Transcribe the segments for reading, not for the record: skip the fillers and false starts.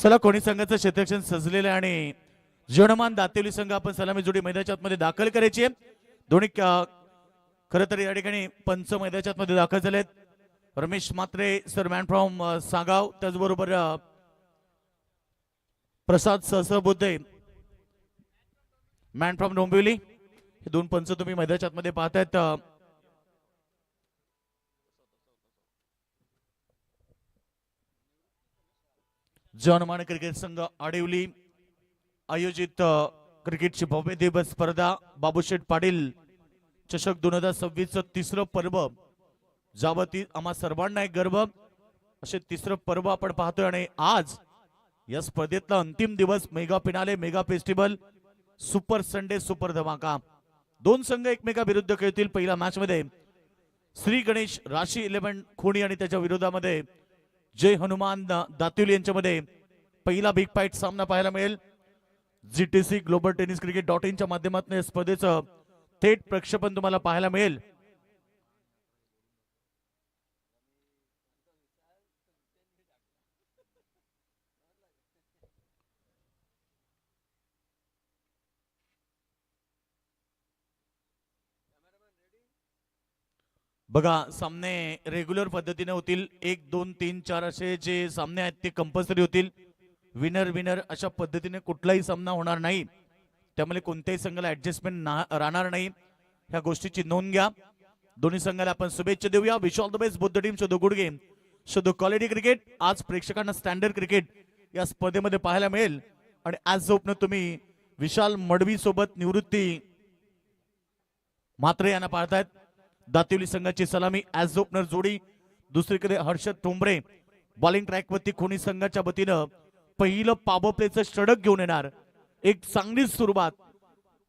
चला कोणी संघाचं क्षेत्ररक्षण सजलेलं आहे आणि जीवनमान दातेवली संघ आपण सलामी जोडी मैदानाच्या आतमध्ये दाखल करायची आहे। दोन्ही खरं तर या ठिकाणी पंच मैदानाच्या आतमध्ये दाखल झालेत। रमेश मात्रे सर मॅन फ्रॉम सागाव, त्याचबरोबर प्रसाद सहस्रबुद्धे मॅन फ्रॉम डोंबिवली, हे दोन पंच तुम्ही मैदानाच्या आतमध्ये पाहतायत। जनमान क्रिकेट संघ आडिवली आयोजित क्रिकेटची भव्य दिवस स्पर्धा बाबूशेठ पाटील चषक 2026 तिसरं पर्व, जावती आम्हा सर्वांना एक गर्व असे तिसरं पर्व आपण पाहतोय। आणि आज या स्पर्धेतला अंतिम दिवस, mega finale, mega festival, super Sunday, super धमाका। दोन संघ एकमेका विरुद्ध खेळतील। पहिल्या मॅच मध्ये श्री गणेश राशी 11 खोणी आणि त्याच्या विरोधामध्ये जय हनुमान दातिवली यांच्यामध्ये पहिला बिग फाईट सामना पाहायला मिळेल। जीटीसी ग्लोबल टेनिस क्रिकेट.in च्या माध्यमातून या स्पर्धेचं थेट प्रक्षेपण तुम्हाला पाहायला मिळेल। बघा, सामने रेग्युलर पद्धतीने होतील। 1 2 3 4 असे जे सामने आहेत ते कंपल्सरी होतील। विनर विनर अशा पद्धतीने कुठलाही सामना होणार नाही, त्यामुळे कोणत्याही संघाला ऍडजस्टमेंट राहणार नाही, ह्या गोष्टीची नोंद घ्या। दोन्ही संघाला आपण शुभेच्छा देऊया। Wish all the best both the team, show the good game, show the quality cricket. आज प्रेक्षकांना स्टँडर्ड क्रिकेट या स्पर्धेमध्ये पाहायला मिळेल। आणि आज ओपनर तुम्ही विशाल मडवी सोबत निवृत्ती मात्रे यांना पाहतायत। दातिवली संघाची सलामी ॲज ओपनर जोडी। दुसरीकडे हर्षद ठोंबरे बॉलिंग ट्रॅकवरती खोणी संघाच्या वतीनं पहिलं पॉवर प्लेचं षटक घेऊन येणार। एक चांगली सुरुवात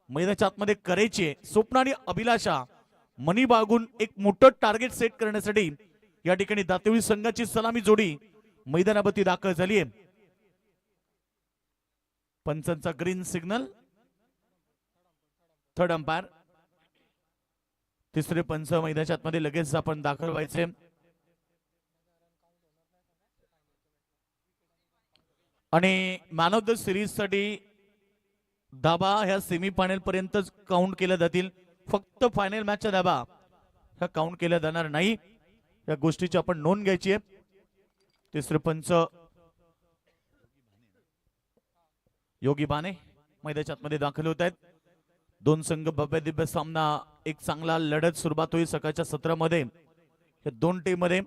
मैदानाच्या आतमध्ये करायची आहे। स्वप्न आणि अभिलाषा मनी बाळगून एक मोठं टार्गेट सेट करण्यासाठी या ठिकाणी दातिवली संघाची सलामी जोडी मैदानावरती दाखल झाली आहे। पंचांचा ग्रीन सिग्नल, थर्ड अंपायर, तिसरे पंच मैदानाच्या आतमध्ये लगेच आपण दाखल व्हायचे। आणि मॅन ऑफ द सिरीज साठी धाबा ह्या सेमी फायनल पर्यंत काउंट केल्या जातील, फक्त फायनल मॅचच्या धाबा ह्या काउंट केल्या जाणार नाही, या गोष्टीची आपण नोंद घ्यायची आहे। तिसरे पंच योगी बाने मैदानाच्या आतमध्ये दाखल होत आहेत। दोन संघ भव्य दिव्य सामना, एक चांगला लढत सुरुवात होईल सकाळच्या सत्रामध्ये। या दोन टीम मध्ये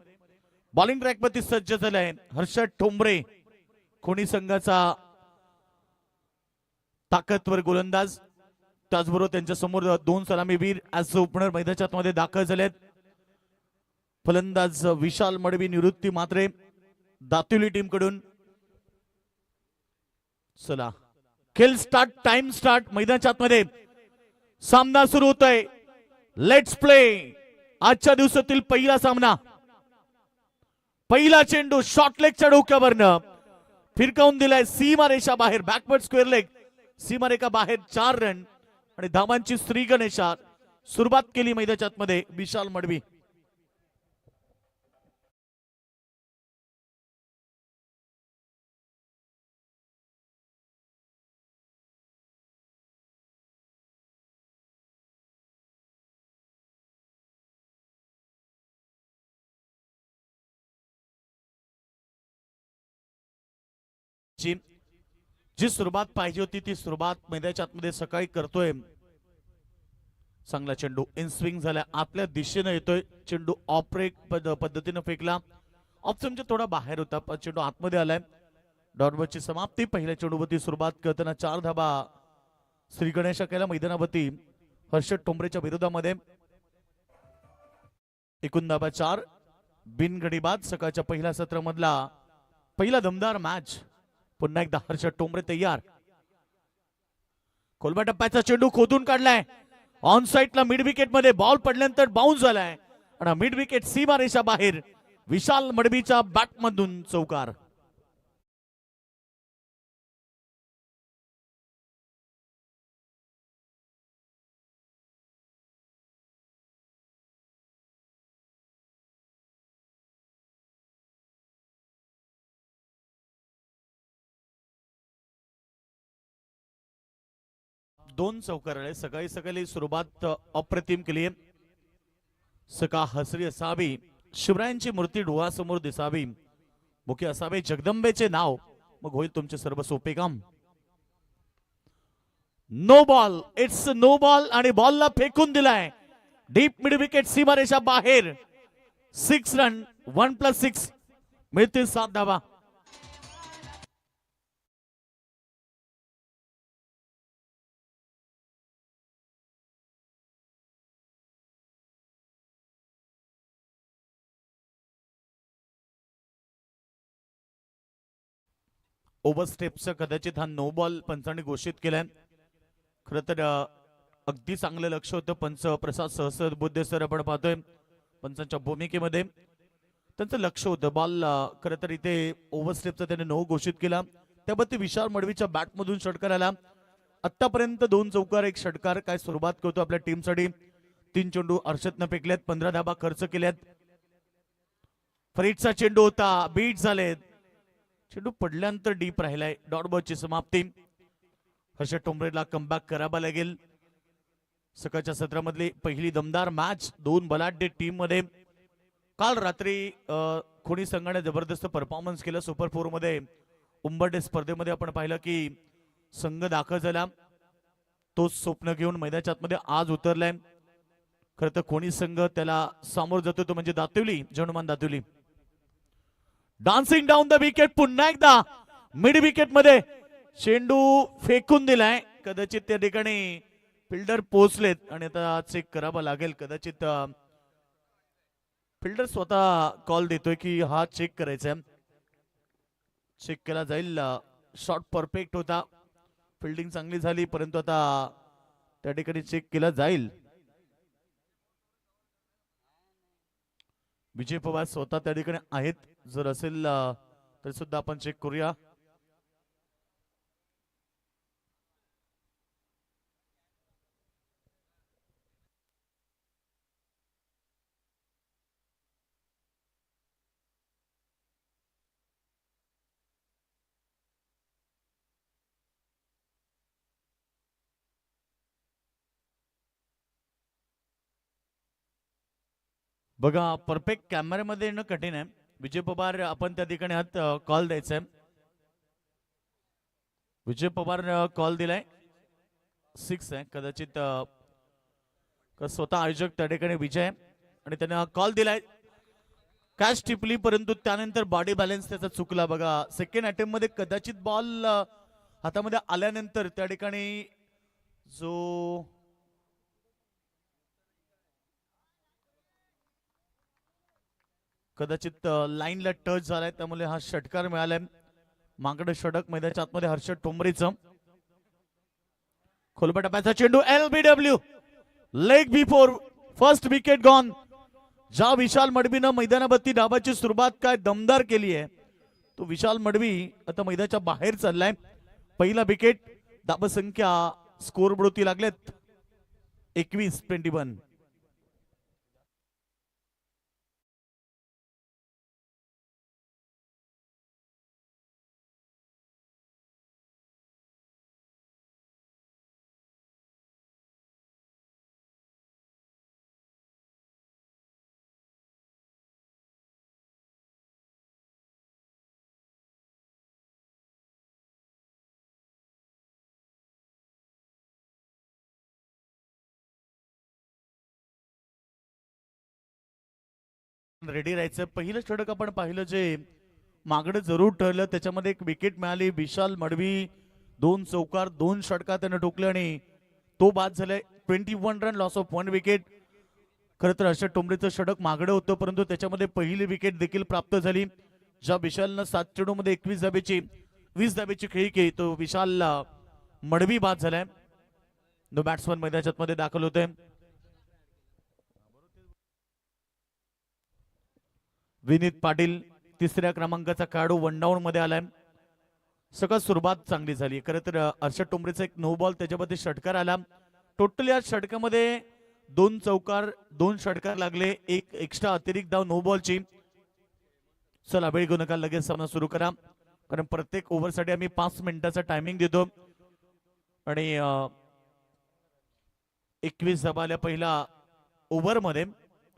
बॉलिंग ट्रॅक वरती सज्ज झाले आहे हर्षद ठोंबरे, खोणी संघाचा ताकदवर गोलंदाज, त्याचबरोबर त्यांच्या समोर दोन सलामीवीर ॲज ओपनर मैदानाच्या आतमध्ये दाखल झालेत। फलंदाज विशाल मडवी, निवृत्ती मात्रे दातिवली टीम कडून। चला खेळ स्टार्ट, टाइम स्टार्ट। मैदानाच्या आतमध्ये सामना सुरू होतोय। Let's play. आजच्या दिवसातील पहिला सामना, पहिला चेंडू शॉर्ट लेगच्या डोक्यावरनं फिरकावून दिलाय सीमा रेषा बाहेर, बॅकवर्ड स्क्वेअर लेग, सीमा रेखा बाहेर 4 रन। आणि धावांची श्री गणेशा सुरुवात केली मैदानाच्या आतमध्ये विशाल मडवी। जी सुरुवात पाहिजे होती ती सुरुवात मैदानाच्या आतमध्ये सकाळी करतोय। चांगला चेंडू इन स्विंग झाला, आपल्या दिशेने येतोय चेंडू, ऑफ ब्रेक पद्धतीने फेकला, ऑफ म्हणजे थोडा बाहेर होता पण चेंडू आतमध्ये आलाय। डॉटबॉलची समाप्ती। पहिल्या चेंडूवरती सुरुवात करताना 4 धाबा श्री गणेशा केला मैदानावरती हर्षद ठोंबरेच्या विरोधामध्ये। एकूण धाबा 4, बिनगडी बाद। सकाळच्या पहिल्या सत्रामधला पहिला दमदार मॅच। पुन्हा एकदा हर्षद ठोंबरे तयार। कोलबा टप्प्याचा चेंडू खोदून काढलाय ऑन साइडला, मिड विकेट मध्ये बॉल पडल्यानंतर बाउन्स झालाय आणि मिड विकेट सीमा रेषा बाहेर, विशाल मडवीच्या बॅट मधून चौकार। दोन चौकार आले. सकाळी सकाळी सुरुवात अप्रतिम केली. सकाळ हसरी असावी, शिवरायांची मूर्ती डोळ्यासमोर दिसावी, मुखी असावे जगदंबेचे नाव, मग होईल तुमचे सर्व सोपे काम. No ball, it's no ball आणि बॉलला फेकून दिलाय डीप मिड विकेट सीमारेषा बाहेर. 6 रन, 1+6 मिळतील 7 धावा. ओव्हर स्टेपचा कदाचित हा नो बॉल पंचांनी घोषित केलाय. खर तर अगदी चांगलं लक्ष होतं पंच प्रसाद सहस्रबुद्धे सर आपण पाहतोय पंचांच्या भूमिकेमध्ये. त्यांचं लक्ष होतं बॉल खरं तर इथे ओव्हर स्टेपचा त्याने नो घोषित केला. त्याबद्दल विशाल मडवीच्या बॅटमधून षटकार आला. आतापर्यंत 2 चौकार 1 षटकार. काय सुरुवात करतो आपल्या टीमसाठी. 3 चेंडू अर्षदनं फेकल्यात, 15 धाबा खर्च केल्यात. फरीदचा चेंडू होता, बीट झालेत. चेंडू पडल्यानंतर डीप राहिलाय. डॉट बॉलची समाप्ती. हर्षद टोंबरेला कमबॅक करावा लागेल. सकाळच्या सत्रामधली पहिली दमदार मॅच 2 बलाढ्य टीम मध्ये. काल रात्री खोणी संघाने जबरदस्त परफॉर्मन्स केला. सुपर 4 मध्ये उंबरडे स्पर्धेमध्ये आपण पाहिलं की संघ दाखल झाला. तो स्वप्न घेऊन मैदानाच्या आतमध्ये आज उतरलाय. खरं तर खोणी संघ त्याला सामोर जातो तो म्हणजे दातिवली, जनुमान Dativali. Dancing down the wicket. पुन्हा एकदा मिड विकेट मध्ये चेंडू फेकून दिलाय. कदाचित त्या ठिकाणी फिल्डर पोहोचलेत आणि आता चेक करावा लागेल. कदाचित फिल्डर स्वतः कॉल देतोय की हा चेक करायचा आहे. चेक केला जाईल. शॉट परफेक्ट होता, फिल्डिंग चांगली झाली, परंतु आता त्या ठिकाणी चेक केला जाईल. विजय पवार स्वतः त्या ठिकाणी आहेत. जर असेल तर सुद्धा आपण चेक करूया. बघा परफेक्ट कॅमेऱ्यामध्ये येणं कठीण आहे. विजय पवार आपण त्या ठिकाणी आहात, कॉल द्यायचा आहे. विजय पवार कॉल दिलाय. 6 आहे. कदाचित स्वतः आयोजक त्या ठिकाणी विजय आणि त्याने कॉल दिलाय. कॅच टिपली परंतु त्यानंतर बॉडी बॅलन्स त्याचा चुकला. बघा सेकंड अटेम्प्ट मध्ये कदाचित बॉल हातामध्ये आल्यानंतर त्या ठिकाणी जो कदाचित लाईनला टच झालाय त्यामुळे हा षटकार मिळालाय. मागडे षटक मैदानाच्या आतमध्ये हर्षद टोंबरेचं. खोलबा टप्प्याचा चेंडू LBW leg before first wicket gone. ज्या विशाल मडवीनं मैदानावरती डावाची सुरुवात काय दमदार केली आहे तो विशाल मडवी आता मैदानाच्या बाहेर चाललाय. पहिला विकेट. धावसंख्या स्कोर बोर्डवरती लागलेत 21-21. रेडी राहायचं. पहिलं षटक आपण पाहिलं जे मागडं जरूर ठरलं. त्याच्यामध्ये एक विकेट मिळाली. विशाल मडवी 2 चौकार 2 षटकार त्यानं ठोकले आणि तो बाद झालाय. 21 रन, लॉस ऑफ 1 विकेट. खरं तर हर्षद टोंबरेचं षटक मागडं होतं परंतु त्याच्यामध्ये पहिली विकेट देखील प्राप्त झाली. ज्या विशालनं 7 चेंडूमध्ये 21 धाब्याची 20 धाब्याची खेळी केली तो विशाल मडवी बाद झालाय. नो बॅट्समन मैदानाच्या मध्ये दाखल होते. विनीत पाटील 3ऱ्या क्रमांकाचा खेळाडू 1 डाऊन मध्ये आलाय. सगळं सुरुवात चांगली झाली. खरं तर हर्षद टोंबरेचा एक नो बॉल त्याच्यामध्ये षटकार आला. टोटल या षटकामध्ये 2 चौकार 2 षटकार लागले. एक एक्स्ट्रा अतिरिक्त धाव नो बॉलची. चला वेळ घेऊ नका, लगेच सामना सुरू करा कारण प्रत्येक ओव्हरसाठी आम्ही 5 मिनिटाचा टायमिंग देतो आणि 21 धावा आल्या पहिल्या ओव्हरमध्ये.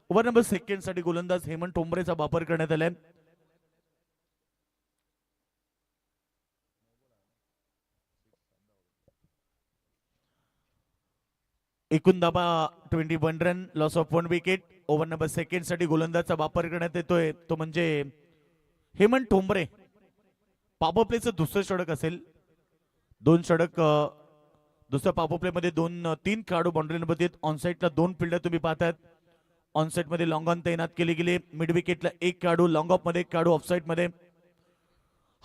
ओव्हर नंबर सेकंड साठी गोलंदाज हेमंत ठोंबरेचा वापर करण्यात आलाय. एकूण धावा 21 run, loss of 1 wicket. Over number second साठी गोलंदाजचा वापर करण्यात येतोय तो म्हणजे हेमंत ठोंबरे. पॉवर प्लेचं दुसरं षटक असेल. 2 षटक दुसऱ्या पॉवर प्ले मध्ये 3 खेळाडू बाउंड्री नंबर देत. ऑनसाइडला 2 फिल्डर तुम्ही पाहतात. ऑनसाइड मध्ये लॉंग ऑन तैनात केले गेले. मिड विकेटला 1 खेळाडू, लॉंग ऑफ मध्ये 1 खेळाडू, ऑफसाइड मध्ये.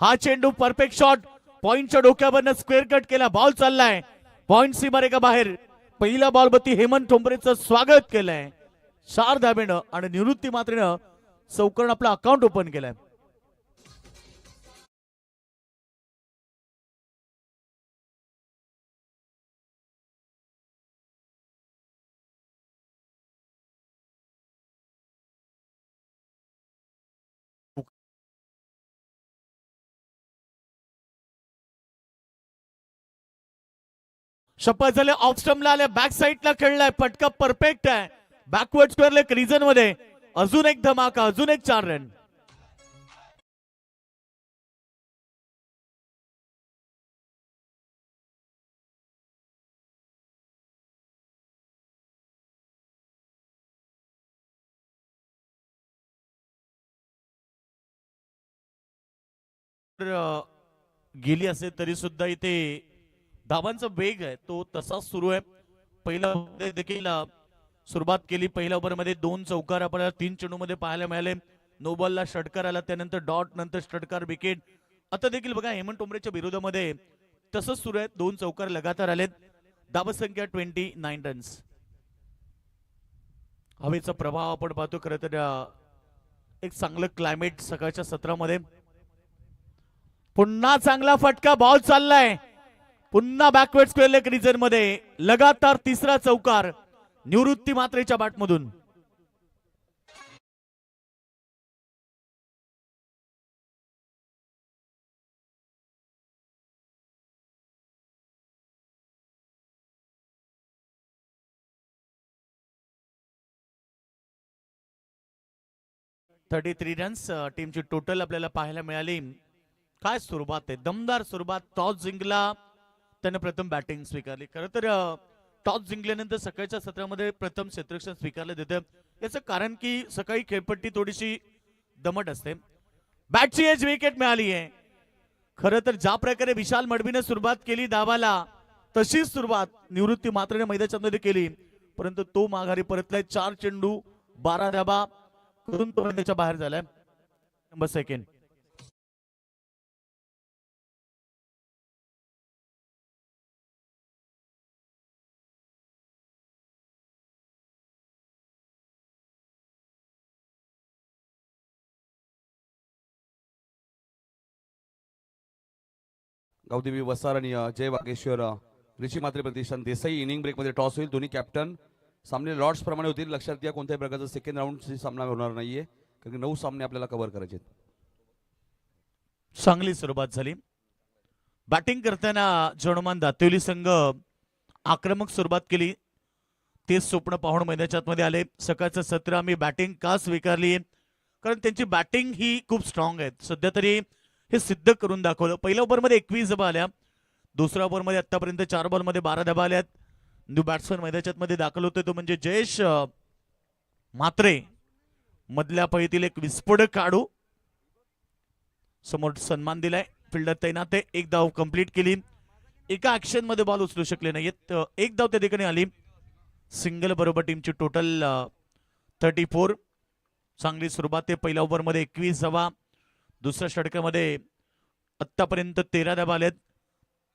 हा चेंडू परफेक्ट शॉट, पॉइंटच्या डोक्यावरनं स्क्वेअर कट केला. बॉल चाललाय पॉइंट सीमारेखा बाहेर. पहिल्या बॉलवरती हेमंत ठोंबरेचं स्वागत केलंय 4 धावेनं आणि निवृत्ती मात्रेनं चौकरण आपलं अकाउंट ओपन केलंय. शपथ झाले. ऑफ स्टंपला आले, बॅक साईडला खेळलाय. पटका परफेक्ट आहे. बॅकवर्ड स्क्वेअर लेग रिजन मध्ये अजून एक धमाका, अजून एक 4 रन. गेली असेल तरी सुद्धा इथे धावांचा वेग आहे तो तसाच सुरू आहे. पहिल्या देखील सुरुवात केली. पहिल्या ओव्हरमध्ये 2 चौकार आपल्याला 3 चेंडूमध्ये पाहायला मिळाले. नो बॉलला षटकार आला, त्यानंतर डॉट, नंतर षटकार, विकेट. आता देखील बघा हेमंत ठोंबरेच्या विरोधामध्ये तसंच सुरू आहे. 2 चौकार लगातार आलेत. धावसंख्या 29 रन्स. हवेचा प्रभाव आपण पाहतो. खरं तर एक चांगलं क्लायमेट सकाळच्या सत्रामध्ये. पुन्हा चांगला फटका, बॉल चाललाय पुन्हा बॅकवर्ड स्क्वेअर लेग रिजन मध्ये. लगातार 3रा चौकार निवृत्ती मात्रेच्या बॅटमधून. $33 रन्स टीमची टोटल आपल्याला पाहायला मिळाली. काय सुरुवात आहे, दमदार सुरुवात. टॉस जिंकला, त्याने प्रथम बॅटिंग स्वीकारली. खरं तर टॉस जिंकल्यानंतर सकाळच्या सत्रामध्ये प्रथम क्षेत्ररक्षण स्वीकारलं देतं. याचं कारण की सकाळी खेळपट्टी थोडीशी दमट असते. बॅटची एज विकेट मिळाली आहे. खरं तर ज्या प्रकारे विशाल मडवीने सुरुवात केली धावाला, तशीच सुरुवात निवृत्ती मात्रेने मैदानाच्या मध्ये केली, परंतु तो माघारी परतलाय. 4 चेंडू 12 धावा करून तो मैदानाच्या बाहेर झालाय. Number second. गावदेवी वसार आणि जय वागेश्वर ऋषी मात्रे प्रतिष्ठान देसाई. इनिंग ब्रेक मध्ये टॉस होईल. दोन्ही कॅप्टन सामने लॉर्ड्स प्रमाणे होतील. लक्षात घ्या कोणत्याही प्रकारचा सेकंड राऊंड सामना होणार नाहीये, कारण 9 सामने आपल्याला कव्हर करायचे. चांगली सुरुवात झाली. बॅटिंग करताना जनमान दातेवली संघ आक्रमक सुरुवात केली. ते स्वप्न पाहून मैदानाच्या मध्ये आले. सकाळचं सत्र आम्ही बॅटिंग का स्वीकारली, कारण त्यांची बॅटिंग ही खूप स्ट्रॉंग आहे. सध्या तरी हे सिद्ध करून दाखवलं. पहिल्या ओव्हरमध्ये 21 धावा आल्या. दुसऱ्या ओव्हरमध्ये आतापर्यंत 4 बॉलमध्ये 12 धावा आल्यात. न्यू बॅट्समन मैदानाच्या मध्ये दाखल होते तो म्हणजे जयेश म्हात्रे. मधल्या फळीतील एक विस्फोटक खेळाडू. समोर सन्मान दिलाय. फिल्डर तैनात आहे. 1 धाव कंप्लीट केली. एका ऍक्शन मध्ये बॉल उचलू शकले नाहीत. 1 धाव त्या ठिकाणी आली. सिंगल बरोबर टीमची टोटल 34. चांगली सुरुवात आहे. पहिल्या ओव्हरमध्ये 21 धावा. दुसऱ्या षटकामध्ये आतापर्यंत 13 धावा आल्यात.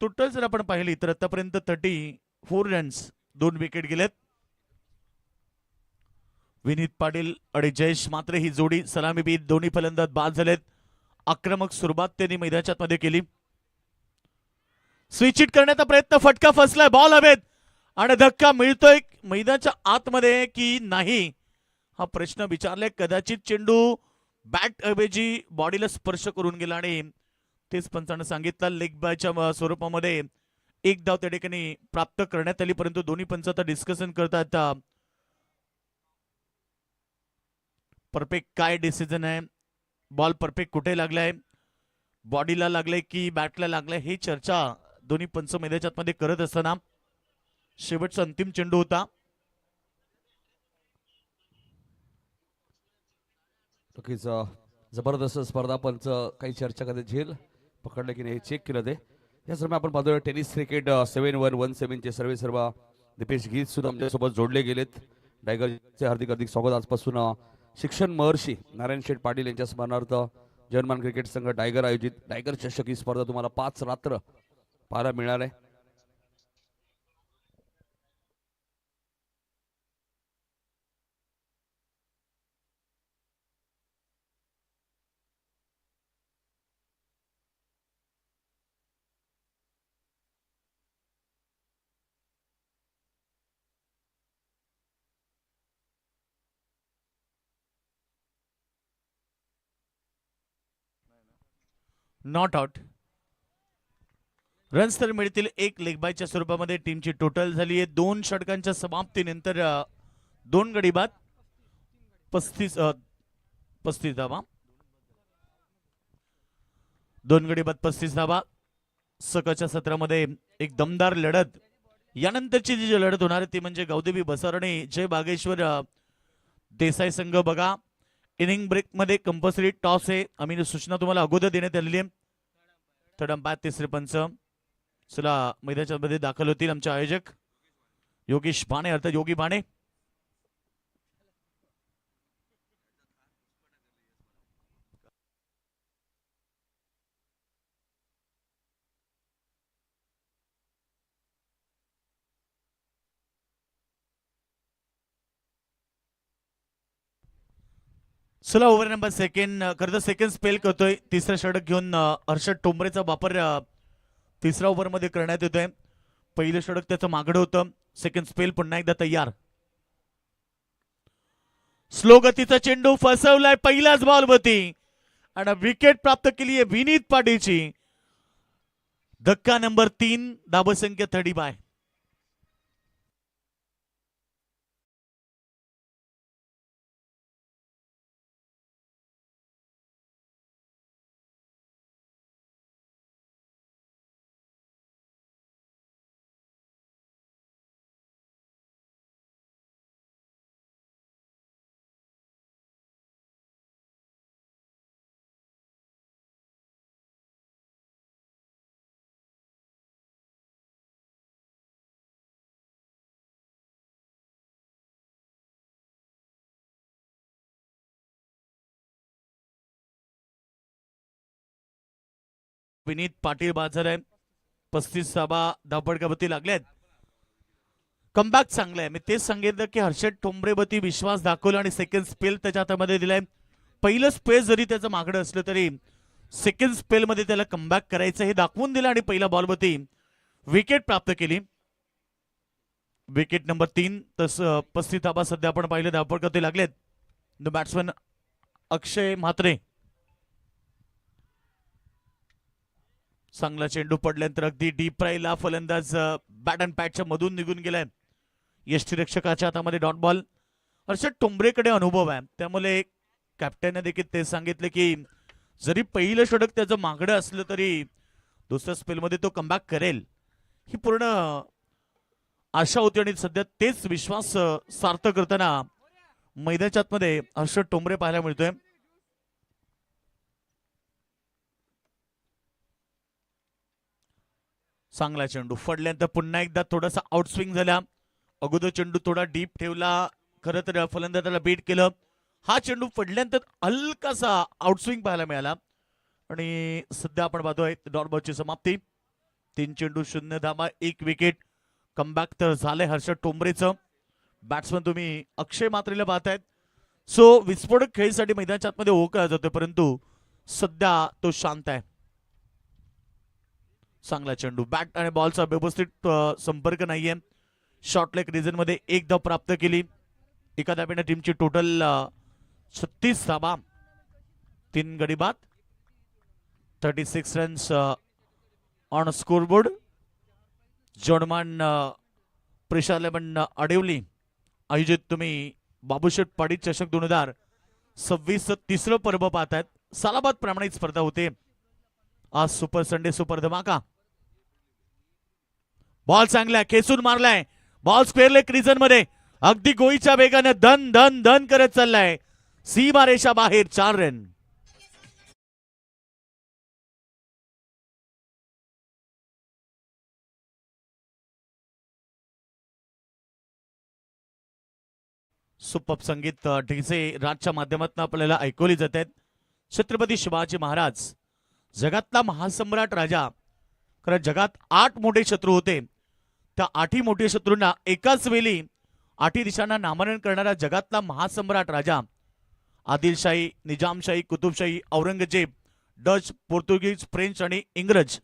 टोटल जर आपण पाहिली तर आतापर्यंत 34 रन्स, 2 विकेट गेलेत. विनीत पाटील आणि जयेश मात्रे ही जोडी सलामीबीर दोन्ही फलंदाज बाद झालेत. आक्रमक सुरुवात त्यांनी मैदानाच्या मध्ये केली. स्विच हिट करण्याचा प्रयत्न, फटका फसलाय. बॉल हवेत आणि धक्का मिळतोय मैदानाच्या आतमध्ये की नाही हा प्रश्न विचारलाय. कदाचित चेंडू बॅट ऐवजी बॉडीला स्पर्श करून गेला आणि तेच पंचाने सांगितलं लेग बायच्या स्वरूपामध्ये एक धाव त्या ठिकाणी प्राप्त करण्यात आली, परंतु दोन्ही पंच आता डिस्कशन करतात परफेक्ट काय डिसिजन आहे, बॉल परफेक्ट कुठे लागलाय, बॉडीला लागलाय की बॅटला लागलाय, ही चर्चा दोन्ही पंच मैदानाच्या आतमध्ये करत असताना शेवटचा अंतिम चेंडू होता. नक्कीच जबरदस्त स्पर्धा. पंच काही चर्चा करते, झेल पकडलं की नाही चेक केलं ते. या सर्व आपण पाहतोय टेनिस क्रिकेट 7-1-1-7 चे सर्व दीपेश गीत सुद्धा आमच्यासोबत जोडले गेलेत. टायगरचे हार्दिक हार्दिक स्वागत. आजपासून शिक्षण महर्षी नारायण शेठ पाटील यांच्या स्मरणार्थ जर्मन क्रिकेट संघ टायगर आयोजित टायगर चषक ही स्पर्धा तुम्हाला 5 रात्र पाहायला मिळणार आहे. Not out. रन्स तर मिळतील एक लेग बायच्या स्वरूपामध्ये. टीमची टोटल झाली आहे 2 षटकांच्या समाप्तीनंतर 2 गडी बाद 35 धावा. 2 गडी बाद 35 धावा. सकाळच्या सत्रामध्ये एक दमदार लढत. यानंतरची जी लढत होणार ती म्हणजे गावदेवी बसार आणि जय बागेश्वर देसाई संघ. बघा इनिंग ब्रेक मध्ये कंपल्सरी टॉस आहे. आम्ही सूचना तुम्हाला अगोदर देण्यात आलेली आहे. थर्ड अंपायर तिसरे पंच चला मैदानाच्या मध्ये दाखल होतील आमचे आयोजक योगेश भाणे अर्थात योगी भाणे. चला ओव्हर नंबर सेकंड खरं सेकंड स्पेल करतोय. तिसरा षटक घेऊन हर्षद टोंबरेचा वापर तिसऱ्या ओव्हर मध्ये करण्यात येतोय. पहिलं षटक त्याचं मागडं होतं. सेकंड स्पेल पुन्हा एकदा तयार. स्लो गतीचा चेंडू फसवलाय पहिल्याच बॉलवरती आणि विकेट प्राप्त केली आहे विनीत पाटीलची. धक्का नंबर 3 धावसंख्या 30. विनीत पाटील बाद झालाय. 35 धावपटकावरती लागल्यात. कमबॅक चांगलं आहे. मी तेच सांगितलं की हर्षद टोंबरेवरती विश्वास दाखवला आणि सेकंड स्पेल त्याच्या हातामध्ये दिलाय. पहिलं स्पेल जरी त्याचं मागडं असलं तरी सेकंड स्पेल मध्ये त्याला कमबॅक करायचं हे दाखवून दिलं आणि पहिल्या बॉलवरती विकेट प्राप्त केली. Wicket number 3. तसं 35 धावा सध्या आपण पाहिलं धावपटकावरती लागलेत. द बॅट्समन अक्षय म्हात्रे. चांगला चेंडू पडल्यानंतर अगदी डीप राहिला फलंदाज बॅट अँड पॅडच्या मधून निघून गेलाय. यष्टीरक्षकाच्या हातामध्ये डॉट बॉल. हर्षद टोंबरेकडे अनुभव आहे त्यामुळे कॅप्टनने देखील ते सांगितले की जरी पहिलं षटक त्याचं मागडं असलं तरी दुसऱ्या स्पेलमध्ये तो कमबॅक करेल ही पूर्ण आशा होती आणि सध्या तेच विश्वास सार्थ करताना मैदानाच्या आतमध्ये हर्षद टोंबरे पाहायला मिळतोय. चांगला चेंडू फडल्यानंतर पुन्हा एकदा थोडासा आउटस्विंग झाला. अगोदर चेंडू थोडा डीप ठेवला. खरं तर फलंदाजाला बीट केलं. हा चेंडू पडल्यानंतर हलकासा आउटस्विंग पाहायला मिळाला आणि सध्या आपण पाहतोय डॉट बॉलची समाप्ती. 3 चेंडू 0 धावा 1 विकेट. कमबॅक तर झालंय हर्षद टोंबरेचं. बॅट्समन तुम्ही अक्षय म्हात्रेला पाहतायत. सो विस्फोटक खेळीसाठी मैदानाच्या आतमध्ये ओळखला जातोय परंतु सध्या तो शांत आहे. चांगला चेंडू बॅट आणि बॉलचा व्यवस्थित संपर्क नाहीये. शॉर्ट लेग रिजन मध्ये 1 धाव प्राप्त केली. एका धावेने टीमची टोटल 36 धावा 3 गडी बाद 36 रन्स ऑन स्कोरबोर्ड. जोडमान प्रेषालय अडवली आयोजित तुम्ही बाबूशेठ पाटील चषक 2026 तिसरं पर्व पाहतायत. सालाबाद प्रमाणित स्पर्धा होते आज. सुपर संडे सुपर धमाका. बॉल चांगलाय, खेचून मारलाय, बॉल स्क्वेअर लेग रिजन मध्ये अगदी गोळीच्या वेगाने धन धन धन करत चाललाय. सीमारेषा बाहेर 4 रन. सुपर संगीत डीजे राजच्या माध्यमातून आपल्याला ऐकवली जात आहेत. छत्रपती शिवाजी महाराज जगातला महासम्राट राजा. कारण जगात 8 मोठे शत्रू होते. त्या 8ही मोठे शत्रूंना एकाच वेळी 8ही दिशांना नामरण करणारा जगातला महासम्राट राजा. आदिलशाही, निजामशाही, कुतुबशाही, औरंगजेब, डच, पोर्तुगीज, फ्रेंच आणि इंग्रज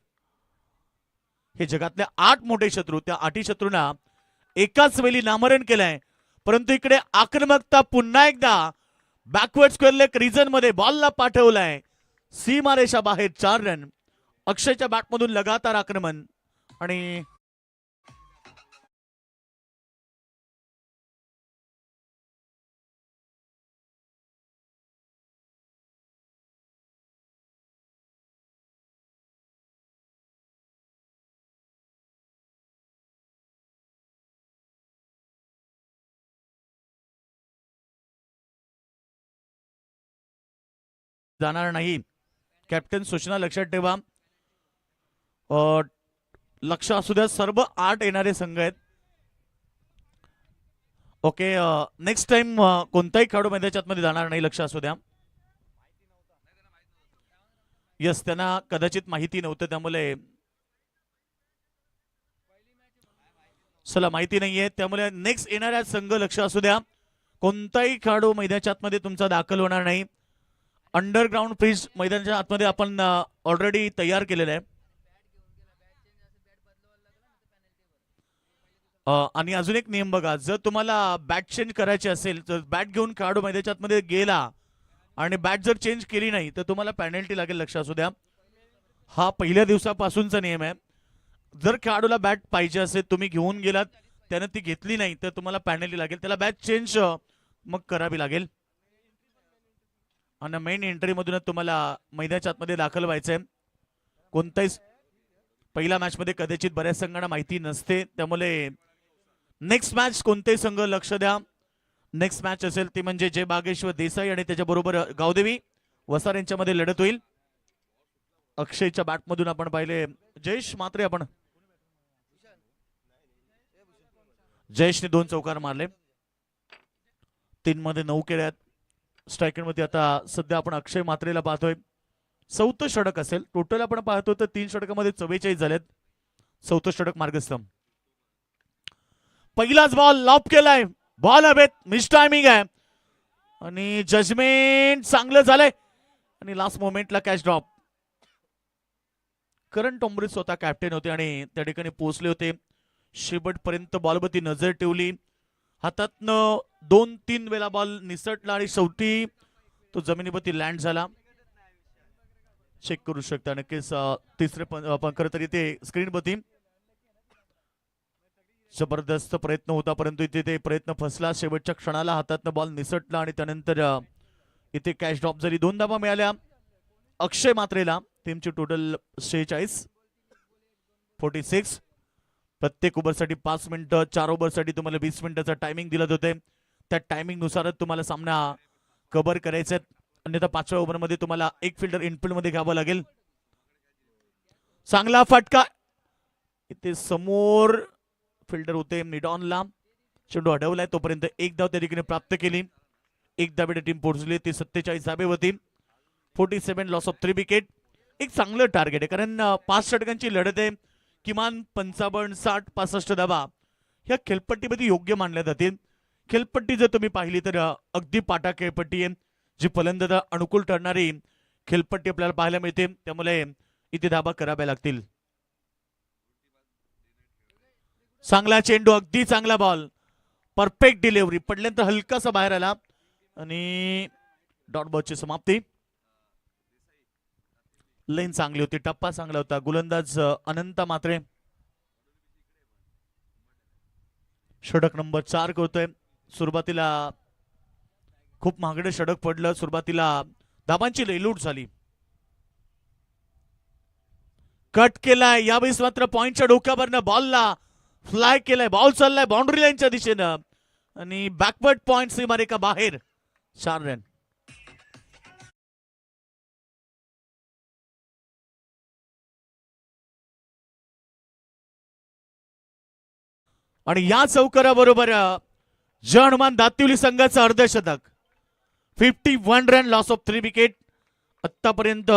हे जगातले 8 मोठे शत्रू. त्या 8ही शत्रूंना एकाच वेळी नामरण केलंय. परंतु इकडे आक्रमकता पुन्हा एकदा बॅकवर्ड स्क्वेअर लेग रिजन मध्ये बॉलला पाठवलाय. सीमारेषा बाहेर 4 रन. अक्षयच्या बॅटमधून लगातार आक्रमण आणि जाणार नाही. कॅप्टन सूचना लक्षात ठेवा. लक्ष असू द्या, सर्व 8 येणारे संघ आहेत. ओके, नेक्स्ट टाइम कोणताही खेळाडू मैदानाच्या मध्ये जाणार नाही, लक्ष असू द्या. यस, त्यांना कदाचित माहिती नव्हतं, त्यामुळे चला माहिती नाहीये, त्यामुळे नेक्स्ट येणाऱ्या संघ लक्ष असू द्या. कोणताही खेळाडू मैदानाच्या आतमध्ये तुमचा दाखल होणार नाही. अंडरग्राउंड फ्रीज मैदानाच्या आतमध्ये आपण ऑलरेडी तयार केलेलं आहे. आणि अजून एक नियम बघा, जर तुम्हाला बॅट चेंज करायची असेल तर बॅट घेऊन खेळाडू मैदानाच्या आतमध्ये गेला आणि बॅट जर चेंज केली नाही तर तुम्हाला पेनल्टी लागेल, लक्ष असू द्या. हा पहिल्या दिवसापासूनचा नियम आहे. जर खेळाडूला बॅट पाहिजे असेल, तुम्ही घेऊन गेलात, त्याने ती घेतली नाही तर तुम्हाला पेनल्टी लागेल. त्याला बॅट चेंज मग करावी लागेल. आणि मेन एंट्री मधूनच तुम्हाला मैदानाच्या आतमध्ये दाखल व्हायचंय. कोणताही पहिल्या मॅच मध्ये कदाचित बऱ्याच संघांना माहिती नसते, त्यामुळे नेक्स्ट मॅच कोणतेही संघ लक्ष द्या. नेक्स्ट मॅच असेल ती म्हणजे जय बागेश्वर देसाई आणि त्याच्याबरोबर गावदेवी वसार यांच्यामध्ये लढत होईल. अक्षयच्या बॅटमधून आपण पाहिले जयेश मात्रे, आपण जयेशने 2 चौकार मारले, 3 मध्ये 9 केल्यात. स्ट्रायकर मध्ये आता सध्या आपण अक्षय मात्रेला पाहतोय. 4थं षटक असेल. टोटल आपण पाहतो तर 3 षटकामध्ये 44 झालेत. 4थं षटक मार्गस्थ. पहिलाच बॉल लॉप केलाय, बॉल हवेत, मिस टायमिंग आहे आणि जजमेंट चांगलं झालंय आणि लास्ट मोमेंटला कॅच ड्रॉप. करण टोंबरे स्वतः कॅप्टन होते आणि त्या ठिकाणी पोहोचले होते. शेवटपर्यंत बॉलवरती नजर ठेवली. हातातनं 2-3 वेळा बॉल निसटला आणि शेवटी तो जमिनीवरती लँड झाला. चेक करू शकता नक्कीच. तिसरे पण खरं तरी ते स्क्रीनवरती जबरदस्त प्रयत्न होता, परंतु इथे ते प्रयत्न फसला. शेवटच्या क्षणाला हातातनं बॉल निसटला आणि त्यानंतर इथे कॅच ड्रॉप झाली. 2 धावा मिळाल्या अक्षय मात्रेला. टीमची टोटल 46. प्रत्येक ओव्हरसाठी 5 मिनिटं, 4 ओव्हरसाठी तुम्हाला 20 मिनिटाचा टायमिंग दिलं होते. त्या टायमिंग नुसारच तुम्हाला सामना कव्हर करायचा आहे. अन्यथा 5व्या ओव्हरमध्ये तुम्हाला एक फिल्डर इनफिल्ड मध्ये घ्यावं लागेल. चांगला फटका, इथे समोर फिल्डर होते मिडॉनला. चेंडू अडवलाय, तोपर्यंत 1 धाव त्या ठिकाणी प्राप्त केली. 1 धावेने टीम पोहोचली. ती 47 धावेवरती. 47 लॉस ऑफ 3 विकेट. एक चांगलं टार्गेट आहे, कारण 5 षटकांची लढत आहे. किमान 55, 60, 65 धावा ह्या खेळपट्टीमध्ये योग्य मानल्या जातील. खेळपट्टी जर तुम्ही पाहिली तर अगदी पाटा खेळपट्टी आहे, जी फलंदाज अनुकूल ठरणारी खेळपट्टी आपल्याला पाहायला मिळते. त्यामुळे इथे धावा कराव्या लागतील. चांगला चेंडू, अगदी चांगला बॉल, परफेक्ट डिलिव्हरी. पडल्यानंतर हलकासा बाहेर आला आणि डॉट बॉलची समाप्ती. लेन चांगली होती, टप्पा चांगला होता. गोलंदाज अनंत मात्रे षटक नंबर 4 करतोय. सुरुवातीला खूप महागडे षटक पडलं. सुरुवातीला धाबांची लयलूट झाली. कट केलाय. यावेळेस मात्र पॉइंटच्या डोक्यावरनं बॉलला फ्लाय केलाय. बॉल चाललाय बाउंड्री लाईनच्या दिशेनं आणि बॅकवर्ड पॉइंट सीमारेखा बाहेर. 4 रन. आणि या चौकाराबरोबर जय हनुमान दातिवली संघाचं अर्धशतक. 51 रन, लॉस ऑफ 3 विकेट. आतापर्यंत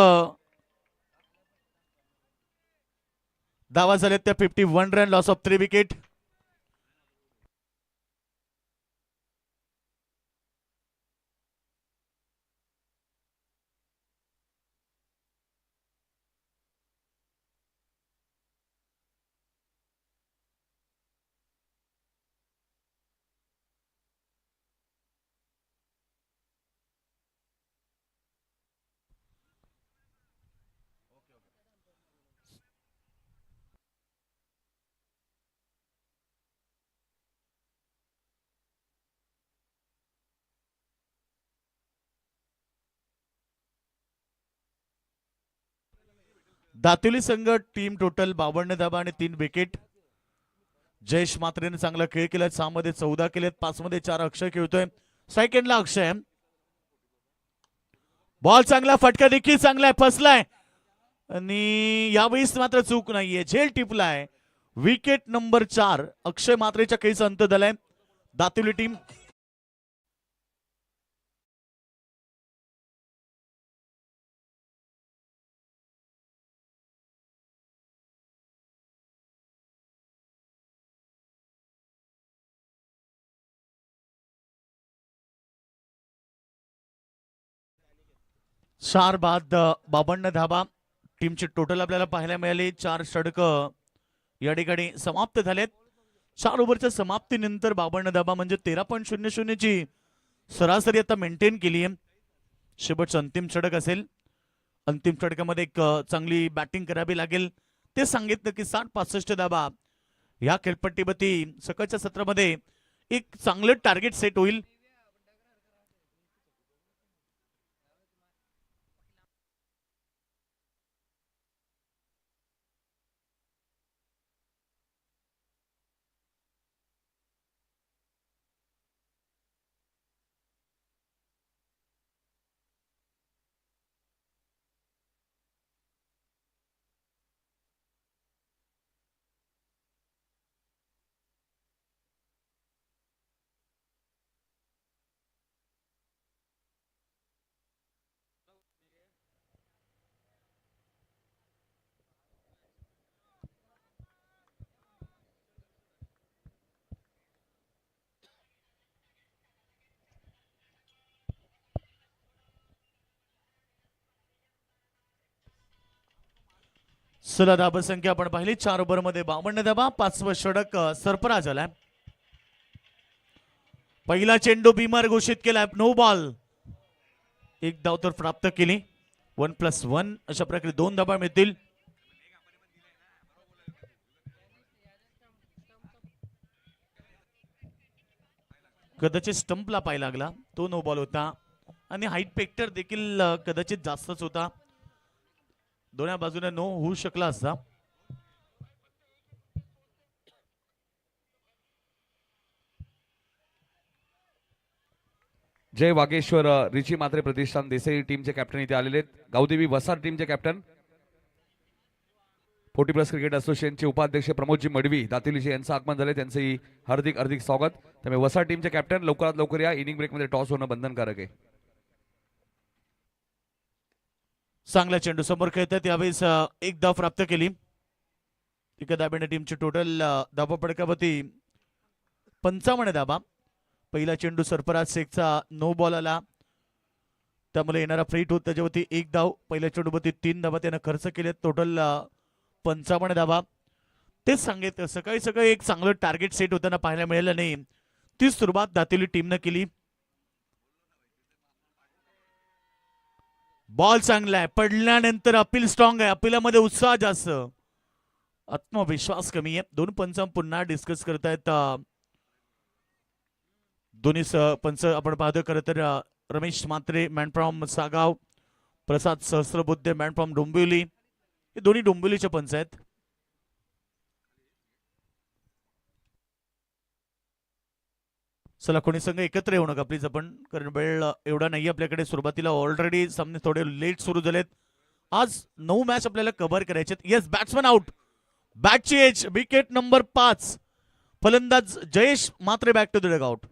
धावा झालेत त्या 51 रन, लॉस ऑफ 3 विकेट. दातिवली संघ टीम टोटल 52 धाबा आणि 3 विकेट. जयेश मात्रेने चांगला खेळ केलाय. 6 मध्ये 14 केलेत. 5 मध्ये 4 अक्षय खेळतोय. सेकंडला अक्षय. बॉल चांगला, फटका देखील चांगला आहे, फसलाय आणि यावेळेस मात्र चूक नाहीये. झेल टिपलाय. Wicket number 4. अक्षय मात्रेच्या खेळीचा अंत झालाय. दातिवली टीम चार बाद 52 धाबा. टीमचे टोटल आपल्याला पाहायला मिळाले. 4 षटक या ठिकाणी समाप्त झालेत. 4 ओव्हरच्या समाप्तीनंतर 52 धाबा म्हणजे 13.00 ची सरासरी आता मेंटेन केली आहे. शेवटचं अंतिम षटक असेल. अंतिम षटकामध्ये एक चांगली बॅटिंग करावी लागेल. ते सांगितलं की 60-65 धाबा या खेळपट्टीवरती सकाळच्या सत्रामध्ये एक चांगलं टार्गेट सेट होईल. चला धाबा संख्या आपण पाहिली. 4 ओव्हर मध्ये 52 धाबा. 5वं षटक सरफराज झालाय. पहिला चेंडू बीमार घोषित केलाय. No ball. 1 धाव तर प्राप्त केली. 1+1 अशा प्रकारे 2 धाबा मिळतील. कदाचित स्टंपला पाय लागला, तो नो बॉल होता आणि हाईट पेक्टर देखील कदाचित जास्तच होता. दोन्ही बाजूने नो होऊ शकला असता. जय वागेश्वर रिची मात्रे प्रतिष्ठान देसाई टीमचे कॅप्टन इथे आलेले आहेत. गावदेवी वसार टीमचे कॅप्टन. 40+ क्रिकेट असोसिएशनचे उपाध्यक्ष प्रमोदजी मडवी दातिवलीचे यांचं आगमन झाले. त्यांचंही हार्दिक हार्दिक स्वागत. त्यामुळे वसार टीमचे कॅप्टन लवकरात लवकर या. इनिंग ब्रेकमध्ये टॉस होणं बंधनकारक आहे. चांगला चेंडू समोर खेळतात. यावेळेस 1 धाव प्राप्त केली. एका धाब्याने टीमची टोटल धाबा पडकावरती 55 धाबा. पहिला चेंडू सरफराज शेखचा नो बॉल आला, त्यामुळे येणारा फ्री हिट होत त्याच्यावरती 1 धाव. पहिल्या चेंडूवरती 3 धाबा त्यानं खर्च केले. टोटल 55 धाबा. तेच सांगितलं, सकाळी सकाळी एक चांगलं टार्गेट सेट होताना पाहायला मिळालं नाही. ती सुरुवात दातिवली टीमनं केली. बॉल चांगला आहे, पडल्यानंतर अपील स्ट्रॉंग आहे. अपिलामध्ये उत्साह जास्त, आत्मविश्वास कमी आहे. 2 पंच पुन्हा डिस्कस करतायत दोन्ही पंच आपण पाहतो खरं तर Ramesh Mhatre man from Sagaon, Prasad Sahasrabuddhe man from Dombivli, हे दोन्ही डोंबिवलीचे पंच आहेत. चला कोणी संघ एकत्र येऊ नका प्लीज आपण, कारण वेळ एवढा नाही आपल्याकडे. सुरुवातीला ऑलरेडी सामने थोडे लेट सुरू झालेत. आज 9 मॅच आपल्याला कव्हर करायचे. येस, बॅट्समन आउट, बॅटची एज, विकेट नंबर 5. फलंदाज Jayesh Mhatre back to the dugout.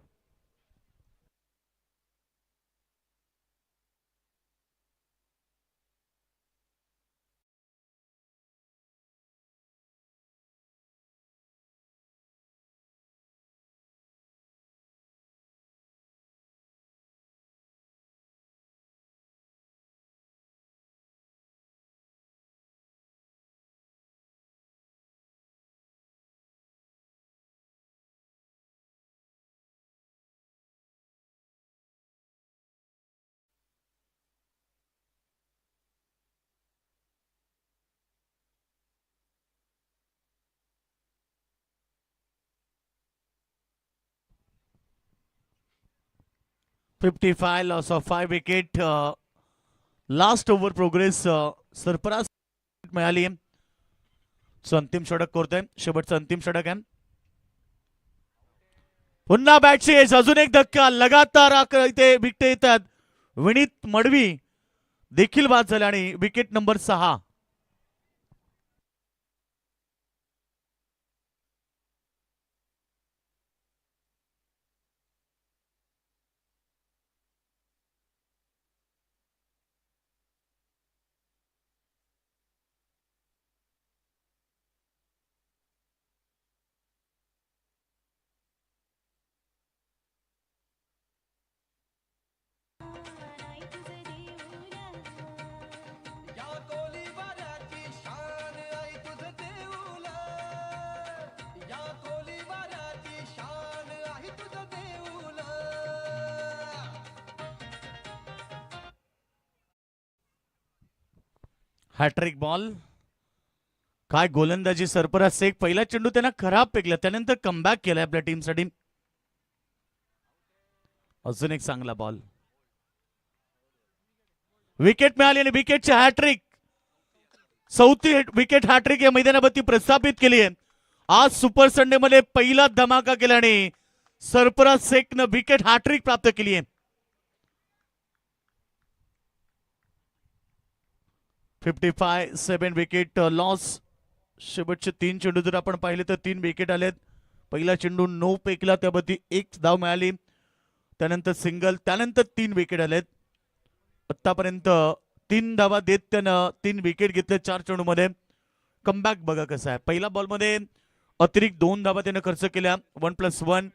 $55 loss of 5 wicket. Last over progress Sarfaraz मिळाली. अंतिम षटक करतोय, शेवटचं अंतिम षटक आहे. पुन्हा बॅटची एज, अजून एक धक्का, लगातार इथे विकेट येतात. विनीत मडवी देखील बाद झाले आणि विकेट नंबर 6. हॅट्रिक बॉल, काय गोलंदाजी सरफराज शेख. पहिला चेंडू त्यांना खराब फेकला, त्यानंतर कमबॅक केलाय आपल्या टीमसाठी. अजून एक चांगला बॉल, विकेट मिळाली आणि विकेटची हॅट्रिक. 4थी विकेट हॅट्रिक या मैदानावरती प्रस्थापित केली आहे. आज सुपर संडे मध्ये पहिला धमाका केला आणि सरफराज शेखनं विकेट हॅट्रिक प्राप्त केली आहे. 55 विकेट लॉस. शेवटचे 3 चेंडू जर आपण पाहिले तर 3 विकेट आलेत. पहिला चेंडू 9 फेकला, त्यावरती 1 धाव मिळाली, त्यानंतर सिंगल, त्यानंतर 3 विकेट आलेत. आतापर्यंत 3 धावा देत त्यानं 3 विकेट घेतले 4 चेंडूमध्ये. कमबॅक बघा कसं आहे. पहिल्या बॉलमध्ये अतिरिक्त 2 धावा त्यानं खर्च केल्या, 1+1,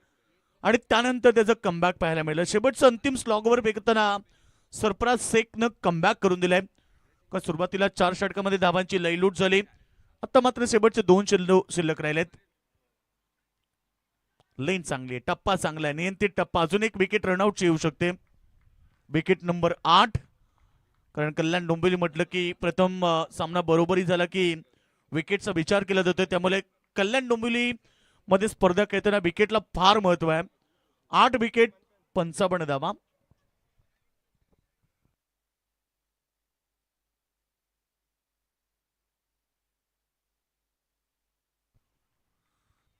आणि त्यानंतर त्याचं कमबॅक पाहायला मिळालं. शेवटचं अंतिम स्लॉगवर फेकताना सरफराज शेखनं कमबॅक करून दिलाय. सुरुवातीला 4 षटकामध्ये धावांची लयलूट झाली. आता मात्र शेवटचे 2 चेंडू शिल्लक राहिलेत. लेन चांगली आहे, टप्पा चांगला आहे, नियंत्रित टप्पा. अजून एक विकेट रनआउटची येऊ शकते. Wicket number 8. कारण कल्याण डोंबिवली म्हटलं की प्रथम सामना बरोबरी झाला की विकेटचा विचार केला जातो. त्यामुळे कल्याण डोंबिवली मध्ये स्पर्धा खेळताना विकेटला फार महत्व आहे. 8 विकेट 55 धावा.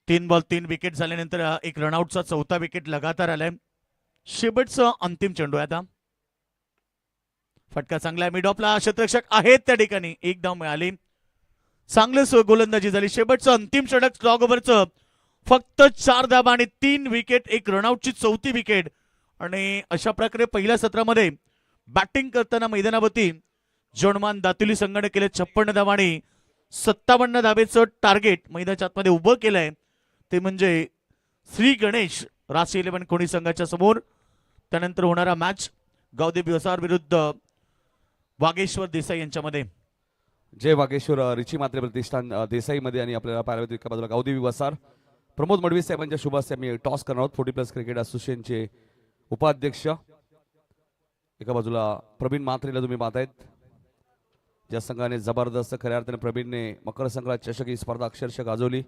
3 बॉल 3 विकेट झाल्यानंतर एक रनआउटचा 4था विकेट लगातार आलाय. शेवटचं अंतिम चेंडू आहे. आता फटका चांगला आहे, मिड ऑफला क्षेत्ररक्षक आहेत त्या ठिकाणी. 1 धाव मिळाली, चांगलीच गोलंदाजी झाली. शेवटचं अंतिम षटक स्लॉग ओव्हरचं, फक्त 4 धावा आणि 3 विकेट, एक रनआउटची 4थी विकेट. आणि अशा प्रकारे पहिल्या सत्रामध्ये बॅटिंग करताना मैदानावरती जोडमान दातुली संघाने केले 56 धावा आणि 57 धावेचं टार्गेट मैदानाच्या आतमध्ये उभं केलंय. ते म्हणजे श्री गणेश राशी 11 कोणी संघाच्या समोर. त्यानंतर होणारा मॅच गावदेवी वसार विरुद्ध वागेश्वर देसाई यांच्यामध्ये. जय वागेश्वर रिची म्हात्रे प्रतिष्ठान देसाईमध्ये, आणि आपल्याला पाहायला एका बाजूला गावदेवी वसार. प्रमोद मडवी साहेबांच्या शुभ हस्ते आम्ही टॉस करणार आहोत. 40+ क्रिकेट असोसिएशनचे उपाध्यक्ष. एका बाजूला प्रवीण म्हात्रेला तुम्ही पाहतायत, ज्या संघाने जबरदस्त खऱ्या अर्थाने प्रवीणने मकर संक्रांत चषक ही स्पर्धा अक्षरशः गाजवली.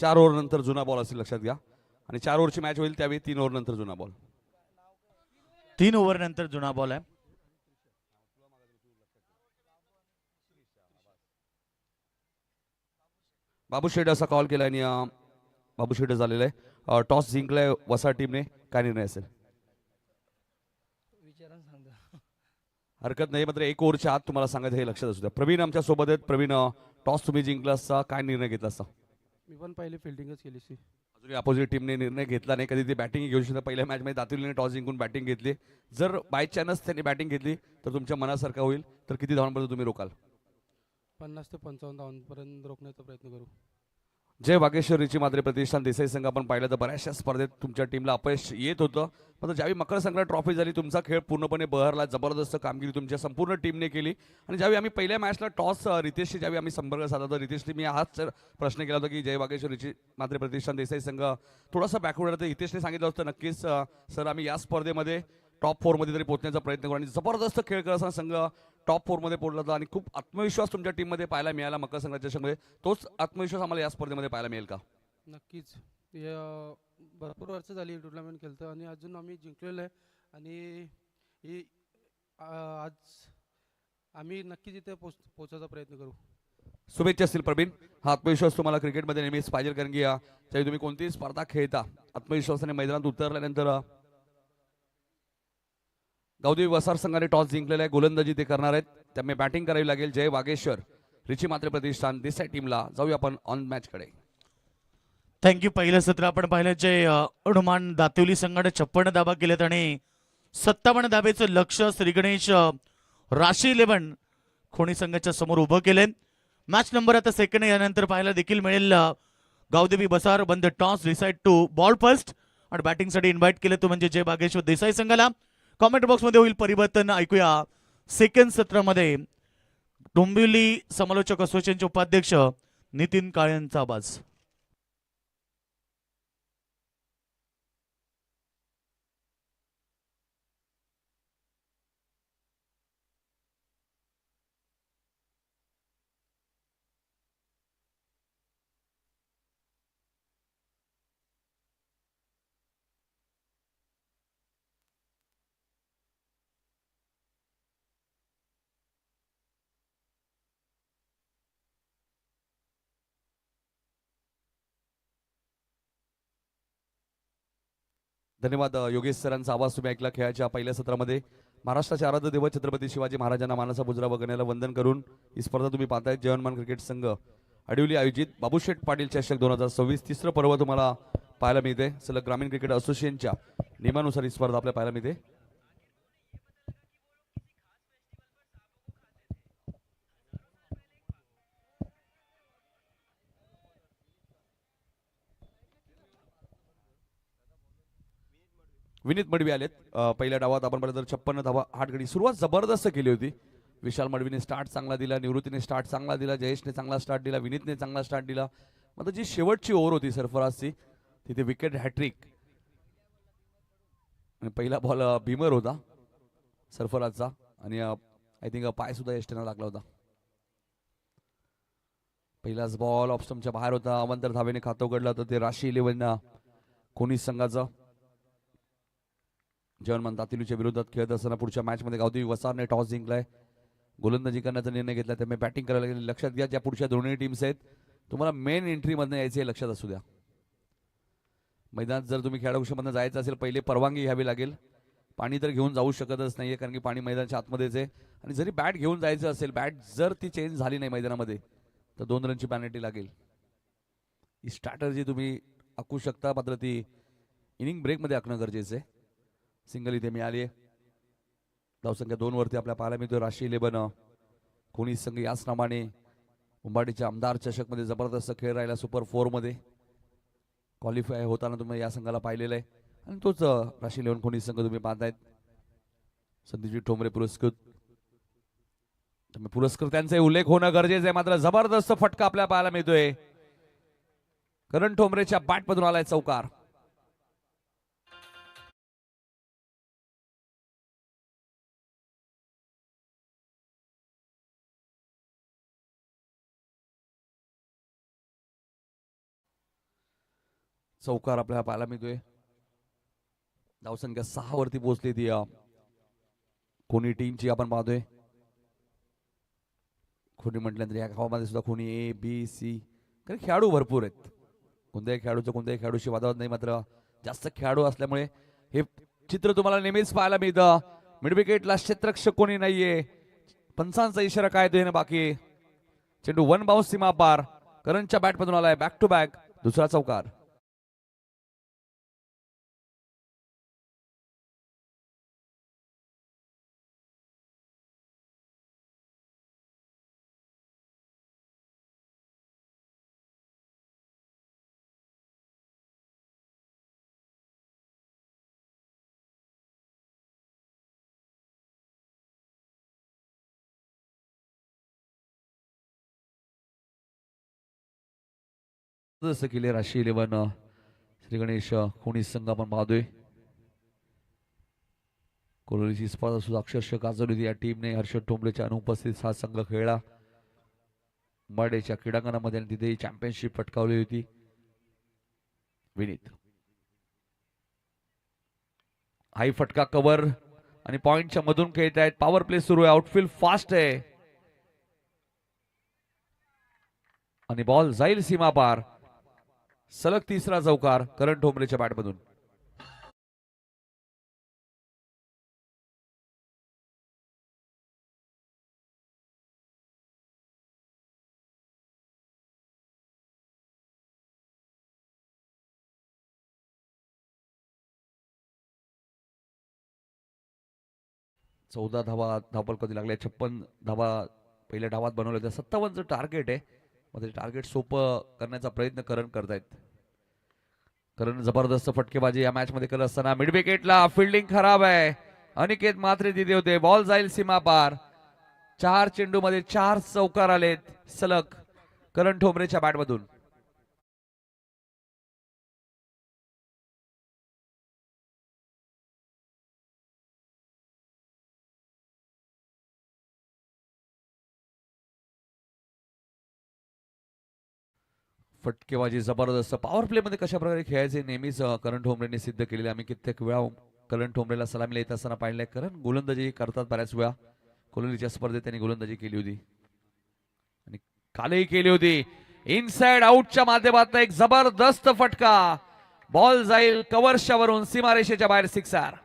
4 ओव्हर नंतर जुना बॉल असेल लक्षात घ्या. आणि 4 ओव्हरची मॅच होईल त्यावेळी 3 ओव्हर नंतर जुना बॉल. 3 ओव्हर नंतर जुना बॉल आहे. बाबू शेठ असा कॉल केला आणि बाबू शेठ झालेला आहे. टॉस जिंकलाय वसा टीमने, काय निर्णय असेल? हरकत नाही, मात्र 1 ओव्हरच्या आत तुम्हाला सांगायचं हे लक्षात असू द्या. प्रवीण आमच्या सोबत आहेत. प्रवीण, टॉस तुम्ही जिंकला असता, काय निर्णय घेतला असता? मी पण पहिले फिल्डिंगच केली सी. अजूनही अपोजिट टीमने निर्णय घेतला नाही. कधी ते बॅटिंग घेऊ शकतात. पहिल्या मॅचमध्ये दातिवलीने टॉस जिंकून बॅटिंग घेतली. जर बाय चान्स त्यांनी बॅटिंग घेतली तर तुमच्या मनासारखं होईल. तर किती धावांपर्यंत तुम्ही रोकाल? 50 ते 55 धावांपर्यंत रोखण्याचा प्रयत्न करू. जय वागेश्वरीची मात्र प्रतिष्ठान देसाई संघ आपण पाहिलं तर बऱ्याचशा स्पर्धेत तुमच्या टीमला अपयश येत होतं. मात्र ज्यावेळी मकर संक्रांत ट्रॉफी झाली तुमचा खेळ पूर्णपणे बहरला. जबरदस्त कामगिरी तुमच्या संपूर्ण टीमने केली. आणि ज्यावेळी आम्ही पहिल्या मॅचला टॉस रितेशशी ज्यावेळी आम्ही संपर्क साधला होता, रितेशने मी हाच प्रश्न केला होता की जय वागेश्वरीची मात्र प्रतिष्ठान देसाई संघ थोडासा बॅकवर्ड होता. हितेशने सांगितलं होतं नक्कीच सर आम्ही या स्पर्धेमध्ये टॉप 4 मध्ये तरी पोहोचण्याचा प्रयत्न करू. आणि जबरदस्त खेळ करत असताना संघ टॉप 4 मध्ये पोहोचला होता. आणि खूप आत्मविश्वास तुमच्या टीममध्ये पाहायला मिळाला मकर संक्रांत चषकमध्ये. तोच आत्मविश्वास आम्हाला या स्पर्धेमध्ये पाहायला मिळेल का? नक्कीच. भरपूर वर्ष झाली टुर्नामेंट खेळतो आणि अजून आम्ही जिंकलेलो आहे. आणि आज आम्ही नक्कीच इथे पोहोचायचा प्रयत्न करू. शुभेच्छा असतील प्रवीण. हा आत्मविश्वास तुम्हाला क्रिकेटमध्ये नेहमीच पाहिजे, कारण की त्यावेळी तुम्ही कोणतीही स्पर्धा खेळता आत्मविश्वासाने मैदानात उतरल्यानंतर गावदेवी वसार संघाने टॉस जिंकलेला आहे. गोलंदाजी ते करणार आहेत. त्यामुळे बॅटिंग करावी लागेल जय वागेश्वर रिची मात्रे प्रतिष्ठान देसाई टीमला. जाऊया आपण ऑन मॅच कडे. थँक्यू. पहिलं सत्र आपण पाहिलं जे हनुमान दातिवली संघाने 56 धाबा केलेत आणि 57 धाबेचं लक्ष श्री गणेश राशी 11 खोणी संघाच्या समोर उभं केले. मॅच नंबर आता सेकंड यानंतर पाहायला देखील मिळेल. गावदेवी बसार बंद toss decide to bowl first आणि बॅटिंगसाठी इन्व्हाइट केले तो म्हणजे जय बागेश्वर देसाई संघाला. कॉमेंट बॉक्स मध्ये होईल परिवर्तन. ऐकूया सेकंड सत्रामध्ये डोंबिवली समालोचक असोसिएशनचे उपाध्यक्ष नितीन काळेंचा आवाज. धन्यवाद योगेश सरांचा आवाज तुम्ही ऐकला. खेळाच्या पहिल्या सत्रामध्ये महाराष्ट्राचे आराध्य दैवत छत्रपती शिवाजी महाराजांना मानाचा मुजरा बघण्याला वंदन करून ही स्पर्धा तुम्ही पाहताय. जय हनुमान क्रिकेट संघ अडिवली आयोजित बाबूशेठ पाटील चषक 2026 तिसरं पर्व तुम्हाला पाहायला मिळते. सलग ग्रामीण क्रिकेट असोसिएशनच्या नियमानुसार ही स्पर्धा आपल्याला पाहायला मिळते. विनीत मडवी आलेत. पहिल्या डावात आपण पाहिलं तर 56 धावा 8 गडी. सुरुवात जबरदस्त केली होती. विशाल मडवीने स्टार्ट चांगला दिला, निवृत्तीने स्टार्ट चांगला दिला, जयेशने चांगला स्टार्ट दिला, विनीतने चांगला स्टार्ट दिला. मात्र जी शेवटची ओव्हर होती सरफराजची तिथे विकेट हॅट्रिक. पहिला बॉल भीमर होता सरफराजचा आणि आय थिंक पाय सुद्धा यष्टीला लागला होता. पहिलाच बॉल ऑफ स्टंपच्या बाहेर होता. अवंतर धावेने खातं उघडलं होतं ते राशी 11 कोणी संघाचं. जयहनुमान दातिवलीच्या विरोधात खेळत असताना पुढच्या मॅच मध्ये गावदेवी वसारने टॉस जिंकलाय. गोलंदाजी करण्याचा निर्णय घेतला. त्यामुळे बॅटिंग करायला लागेल. लक्षात घ्या ज्या पुढच्या दोन्ही टीम्स आहेत तुम्हाला मेन एंट्री मधनं यायचे हे लक्षात असू द्या. मैदानात जर तुम्ही खेळाडूमधनं जायचं असेल पहिले परवानगी घ्यावी लागेल. पाणी तर घेऊन जाऊ शकतच नाहीये कारण की पाणी मैदानाच्या आतमध्येच आहे. आणि जरी बॅट घेऊन जायचं असेल, बॅट जर ती चेंज झाली नाही मैदानामध्ये तर 2 रनची पॅनल्टी लागेल. ही स्ट्रॅटर्जी तुम्ही आखू शकता, मात्र ती इनिंग ब्रेकमध्ये आखणं गरजेचं आहे. सिंगल इथे मिळाली आहे. धावसंख्या 2 वरती आपल्याला पाहायला मिळतो. राशी 11 कोणी संघ याचप्रमाणे उंबाडीच्या आमदार चषक मध्ये जबरदस्त खेळ राहिला. सुपर 4 मध्ये क्वालिफाय होताना तुम्ही या संघाला पाहिलेलं आहे. आणि तोच राशी 11 कोणी संघ तुम्ही पाहतायत. संदीपजी ठोंबरे पुरस्कृत. पुरस्कृत्यांचा उल्लेख होणं गरजेचं आहे. मात्र जबरदस्त फटका आपल्याला पाहायला मिळतोय. करण ठोंबरेच्या बॅट मधून आलाय चौकार. चौकार आपल्याला पाहायला मिळतोय. धावसंख्या 6 वरती पोहोचली ती कोणी टीमची आपण पाहतोय. कोणी म्हटल्यानंतर या गावामध्ये सुद्धा कोणी ए बी सी कारण खेळाडू भरपूर आहेत. कोणत्याही खेळाडूशी वादावाद नाही, मात्र जास्त खेळाडू असल्यामुळे हे चित्र तुम्हाला नेहमीच पाहायला मिळतं. मिड विकेटला क्षेत्ररक्षक कोणी नाहीये. पंचांचा इशारा काय तो बाकी. चेंडू 1 बाउन्स सीमा पार. करणच्या बॅट मधून आलाय बॅक टू बॅक दुसरा चौकार. जसं केले राष्ट्रीय 11 श्री गणेश कोणी संघ आपण पाहतोय. कोलोलीची स्पर्धा सुद्धा अक्षरशः गाजवली होती या टीमने. हर्षद ठोंबरेच्या अनुपस्थितीत हा संघ खेळला उंबाडेच्या क्रीडांगणामध्ये आणि तिथेही चॅम्पियनशिप पटकावली होती. विनीत हाई फटका कव्हर आणि पॉइंटच्या मधून खेळत आहेत. पॉवर प्ले सुरू आहे. आउटफील्ड फास्ट आहे आणि बॉल जाईल सीमा पार. सलग तिसरा चौकार करण ठोंबरेच्या बॅटमधून. चौदा धावा धावपल कधी लागल्या. 56 धावा पहिल्या डावात बनवल्या होत्या. 57चं टार्गेट आहे. मध्ये टार्गेट सोपं करण्याचा प्रयत्न करण करतायत. करण जबरदस्त फटकेबाजी या मॅच मध्ये करत असताना मिड विकेटला फिल्डिंग खराब आहे. अनिकेत मात्रे तिथे होते. बॉल जाईल सीमा पार. 4 चेंडू मध्ये 4 चौकार आलेत सलग करण ठोंबरेच्या बॅटमधून. फटकेबाजी जबरदस्त. पॉवर प्ले मध्ये कशा प्रकारे खेळायचे नेहमीच करण ठोंबरेने सिद्ध केलेले. आम्ही कित्येक वेळा करण ठोंबरेला सलामीला येत असताना पाहिलंय. करण गोलंदाजी करतात बऱ्याच वेळा. कोलोलीच्या स्पर्धेत त्यांनी गोलंदाजी केली होती आणि कालही केली होती. इनसाइड आउटच्या माध्यमातून एक जबरदस्त फटका. बॉल जाईल कव्हरच्या वरून सीमारेषेच्या बाहेर. सिक्सर.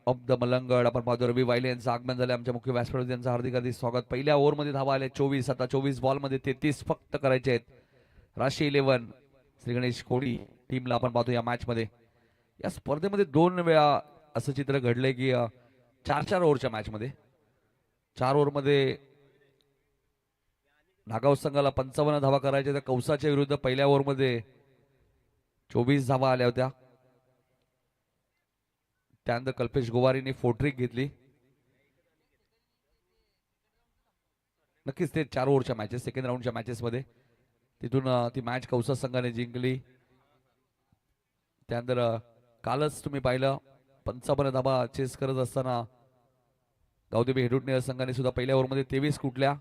ऑफ द मलंगड आपण पाहतो. रवी वायले यांचं आगमन झालं. आमच्या मुख्य व्यासपीठावर त्यांचं हार्दिक हार्दिक स्वागत. पहिल्या ओव्हरमध्ये धावा आल्या 24. आता 24 बॉलमध्ये 33 फक्त करायचे आहेत. राष्ट्रीय 11 श्री गणेश कोळी टीमला आपण पाहतो या मॅच मध्ये. या स्पर्धेमध्ये 2 वेळा असं चित्र घडलंय की 4-4 ओव्हरच्या मॅच मध्ये 4 ओव्हरमध्ये नागाव संघाला 55 धावा करायच्या. त्या कौसाच्या विरुद्ध पहिल्या ओव्हरमध्ये 24 धावा आल्या होत्या. त्यानंतर कल्पेश गोवारीने फोर्ट्रिक घेतली. नक्कीच ते 4 ओव्हरच्या मॅचेस सेकंड राऊंडच्या मॅचेस मध्ये तिथून ती मॅच कौसा संघाने जिंकली. त्यानंतर कालच तुम्ही पाहिलं 55 धावा चेस करत असताना गावदेवी हेडुटणे संघाने सुद्धा पहिल्या ओव्हरमध्ये 23 कुठल्या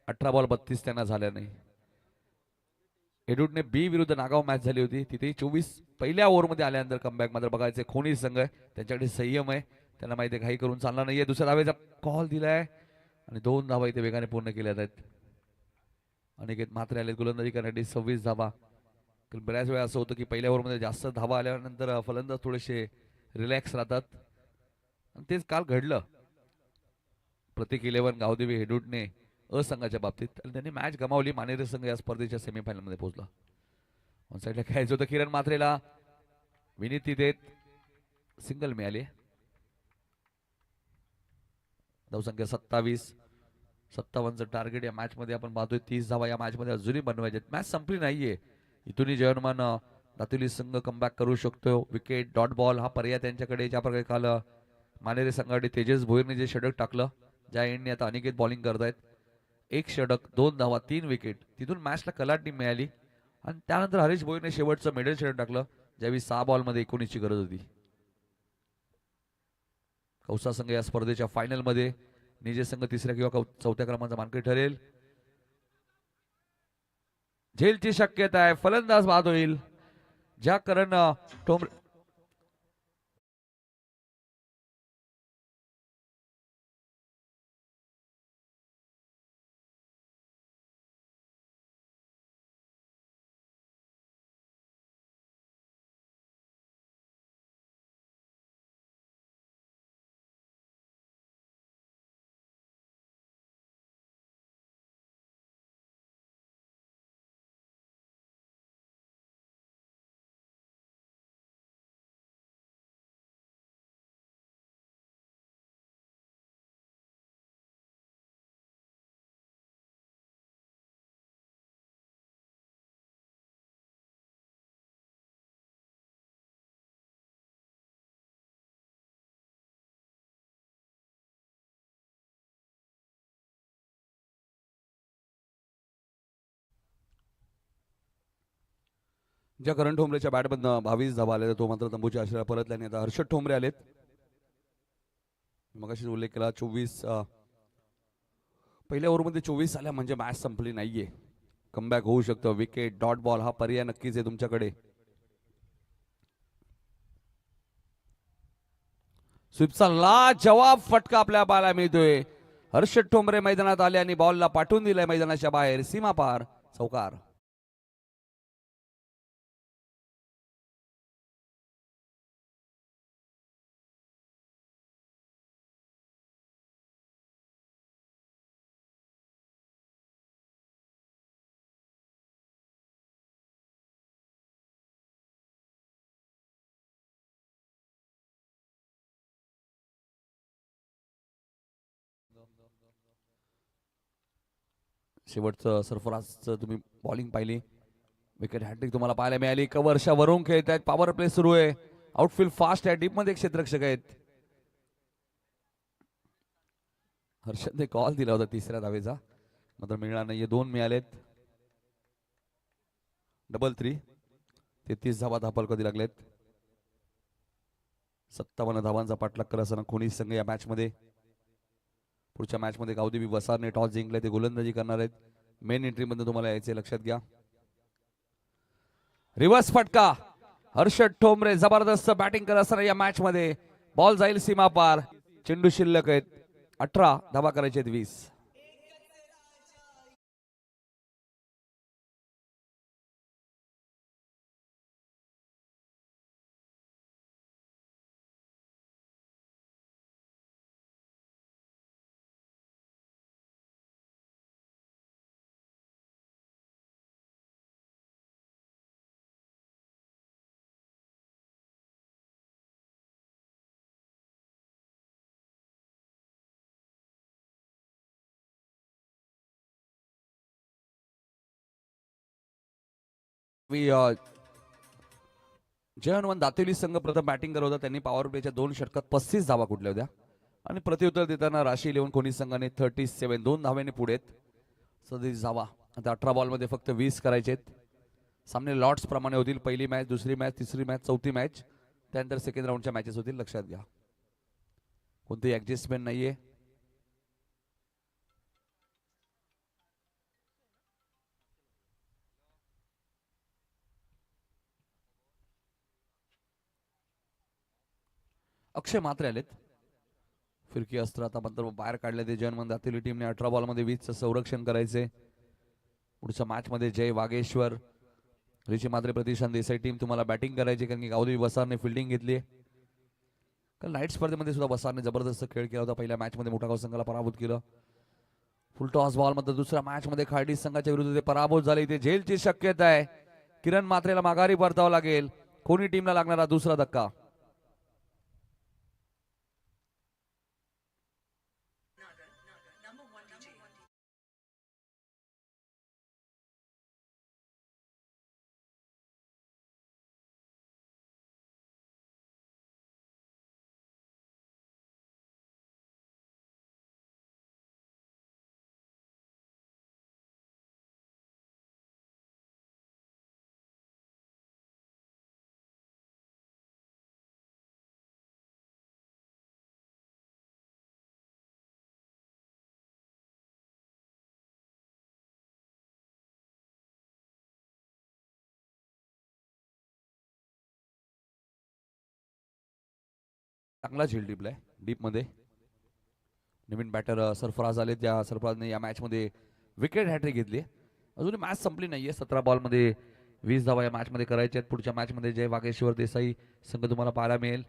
18 बॉल 32 त्यांना झाल्या नाही. हेडुटणे बी विरुद्ध नागाव मॅच झाली होती. तिथेही 24 पहिल्या ओव्हरमध्ये आल्यानंतर कमबॅक मात्र बघायचे. खोनी संघ आहे त्यांच्याकडे संयम आहे. त्यांना माहिती आहे घाई करून चालणार नाहीये. दुसऱ्या धावेचा कॉल दिलाय आणि 2 धावा इथे वेगाने पूर्ण केल्या आहेत. अनिकेत मात्रे आले गोलंदाजी करण्यासाठी 26 धावा. बऱ्याच वेळा असं होतं की पहिल्या ओव्हरमध्ये जास्त धावा आल्यानंतर फलंदाज थोडेसे रिलॅक्स राहतात आणि तेच काल घडलं. प्रतीक 11 गावदेवी हेडुटणे संघाच्या बाबतीत आणि त्यांनी मॅच गमावली. मानेरे संघ या स्पर्धेच्या सेमीफायनल मध्ये पोहोचला. ऑन साईडला खेळायचं होतं किरण मात्रेला. विनीत देत सिंगल मिळाली. धावसंख्या 27. 57चं टार्गेट या मॅच मध्ये आपण पाहतोय. 30 धावा या मॅच मध्ये अजूनही बनवायचे. मॅच संपली नाहीये. इथूनही जयवंतमान दातुली संघ कमबॅक करू शकतो. विकेट, डॉट बॉल हा पर्याय त्यांच्याकडे. ज्या प्रकारे काल मानेरे संघाने तेजस भोईरने जे षटक टाकलं, ज्या एंडने आता अनिकेत बॉलिंग करतायत. 1 षटक, 2 धावा, 3 विकेट. तिथून मॅचला कलाटणी मिळाली आणि त्यानंतर हरीश भोईरने शेवटचं मिडल षटक टाकलं, ज्यावेळी 6 बॉलमध्ये 19ची गरज होती. कौसा संघ या स्पर्धेच्या फायनल मध्ये. निजे संघ तिसऱ्या किंवा चौथ्या क्रमांकाचा मानकरी ठरेल. झेलची शक्यता आहे. फलंदाज बाद होईल. ज्या करण ठोंबरे ज्या करण ठोंबरेच्या बॅटमधनं 22 धावा आले, तो मात्र तंबूच्या आश्रयाला परतल्याने आता हर्षद ठोंबरे आलेत. मगाशी उल्लेख केला 24 पहिल्या ओव्हरमध्ये 24 आल्या म्हणजे मॅच संपली नाहीये. कमबॅक होऊ शकतं. विकेट, डॉट बॉल हा पर्याय नक्कीच आहे तुमच्याकडे. स्वीपचा लाजवाब फटका आपल्या पाहायला मिळतोय. हर्षद ठोंबरे मैदानात आले आणि बॉलला पाठवून दिलाय मैदानाच्या बाहेर, सीमा पार, चौकार. शेवटचं सरफराजचं तुम्ही बॉलिंग पाहिली. विकेट हॅट्रिक तुम्हाला पाहायला मिळाली. कव्हरच्या वरून खेळत आहेत. पॉवर प्ले सुरू आहे. आउटफील्ड फास्ट आहे. डीप मध्ये क्षेत्ररक्षक आहेत. हर्षदने कॉल दिला होता तिसऱ्या धावेचा, मात्र मिळणार नाहीये. 2 मिळालेत. डबल 3. 33 धावा धापल कधी लागलेत. 57 धावांचा पाठलाग करत असताना कोणी संघ या मॅच मध्ये. पुढच्या मॅच मध्ये गावदेवी वसारने टॉस जिंकले, ते गोलंदाजी करणार आहेत. मेन एंट्री मध्ये तुम्हाला यायचे, लक्षात घ्या. रिव्हर्स फटका. हर्षद ठोंबरे जबरदस्त बॅटिंग करत असताना या मॅच मध्ये. बॉल जाईल सीमा पार. चेंडू शिल्लक आहेत 18. धावा करायचे आहेत 20. जयवंतमान दातेली संघ प्रथम बॅटिंग करत होता. त्यांनी पॉवर प्लेच्या 2 षटकात 35 धावा कुठल्या होत्या आणि प्रत्युत्तर देताना राशी 11 कोणी संघाने 37 2 धाव्याने पुढे 37 धावा. आता 18 बॉल मध्ये फक्त 20 करायचे. सामने लॉट्स प्रमाणे होतील. पहिली मॅच, दुसरी मॅच, तिसरी मॅच, चौथी मॅच, त्यानंतर सेकंड राऊंडच्या मॅचेस होतील. लक्षात घ्या, कोणती ऍडजस्टमेंट नाहीये. अक्षय मात्रे आलेत. फिरकी अस्त्र आता मात्र बाहेर काढले. ते जयवंतमान दातेली टीमने 18 बॉल मध्ये 20चं संरक्षण करायचे. पुढच्या मॅच मध्ये जय वागेश्वर, ऋषी मात्रे, प्रतिशांत देसाई टीम तुम्हाला बॅटिंग करायची, कारण की गावदेवी वसारने फिल्डिंग घेतली. काल नाईट स्पर्धेमध्ये सुद्धा वसारने जबरदस्त खेळ केला होता. पहिल्या मॅच मध्ये मोठा गाव संघाला पराभूत केलं. फुल टॉस बॉल मध्ये दुसऱ्या मॅच मध्ये खार्डी संघाच्या विरुद्ध ते पराभूत झाले. इथे झेलची शक्यता आहे. किरण मात्रेला माघारी परतावं लागेल. कोणी टीमला लागणारा दुसरा धक्का. चांगला झेल टिपलाय डीप मध्ये. नवीन बॅटर सरफराज आले, त्या सरफराजने या मॅच मध्ये विकेट हॅट्रिक घेतली. अजून मॅच संपली नाहीये. 17 बॉल मध्ये 20 धावा या मॅच मध्ये करायच्या आहेत. पुढच्या मॅच मध्ये जय वागेश्वर देसाई संघ तुम्हाला पाहायला मिळेल.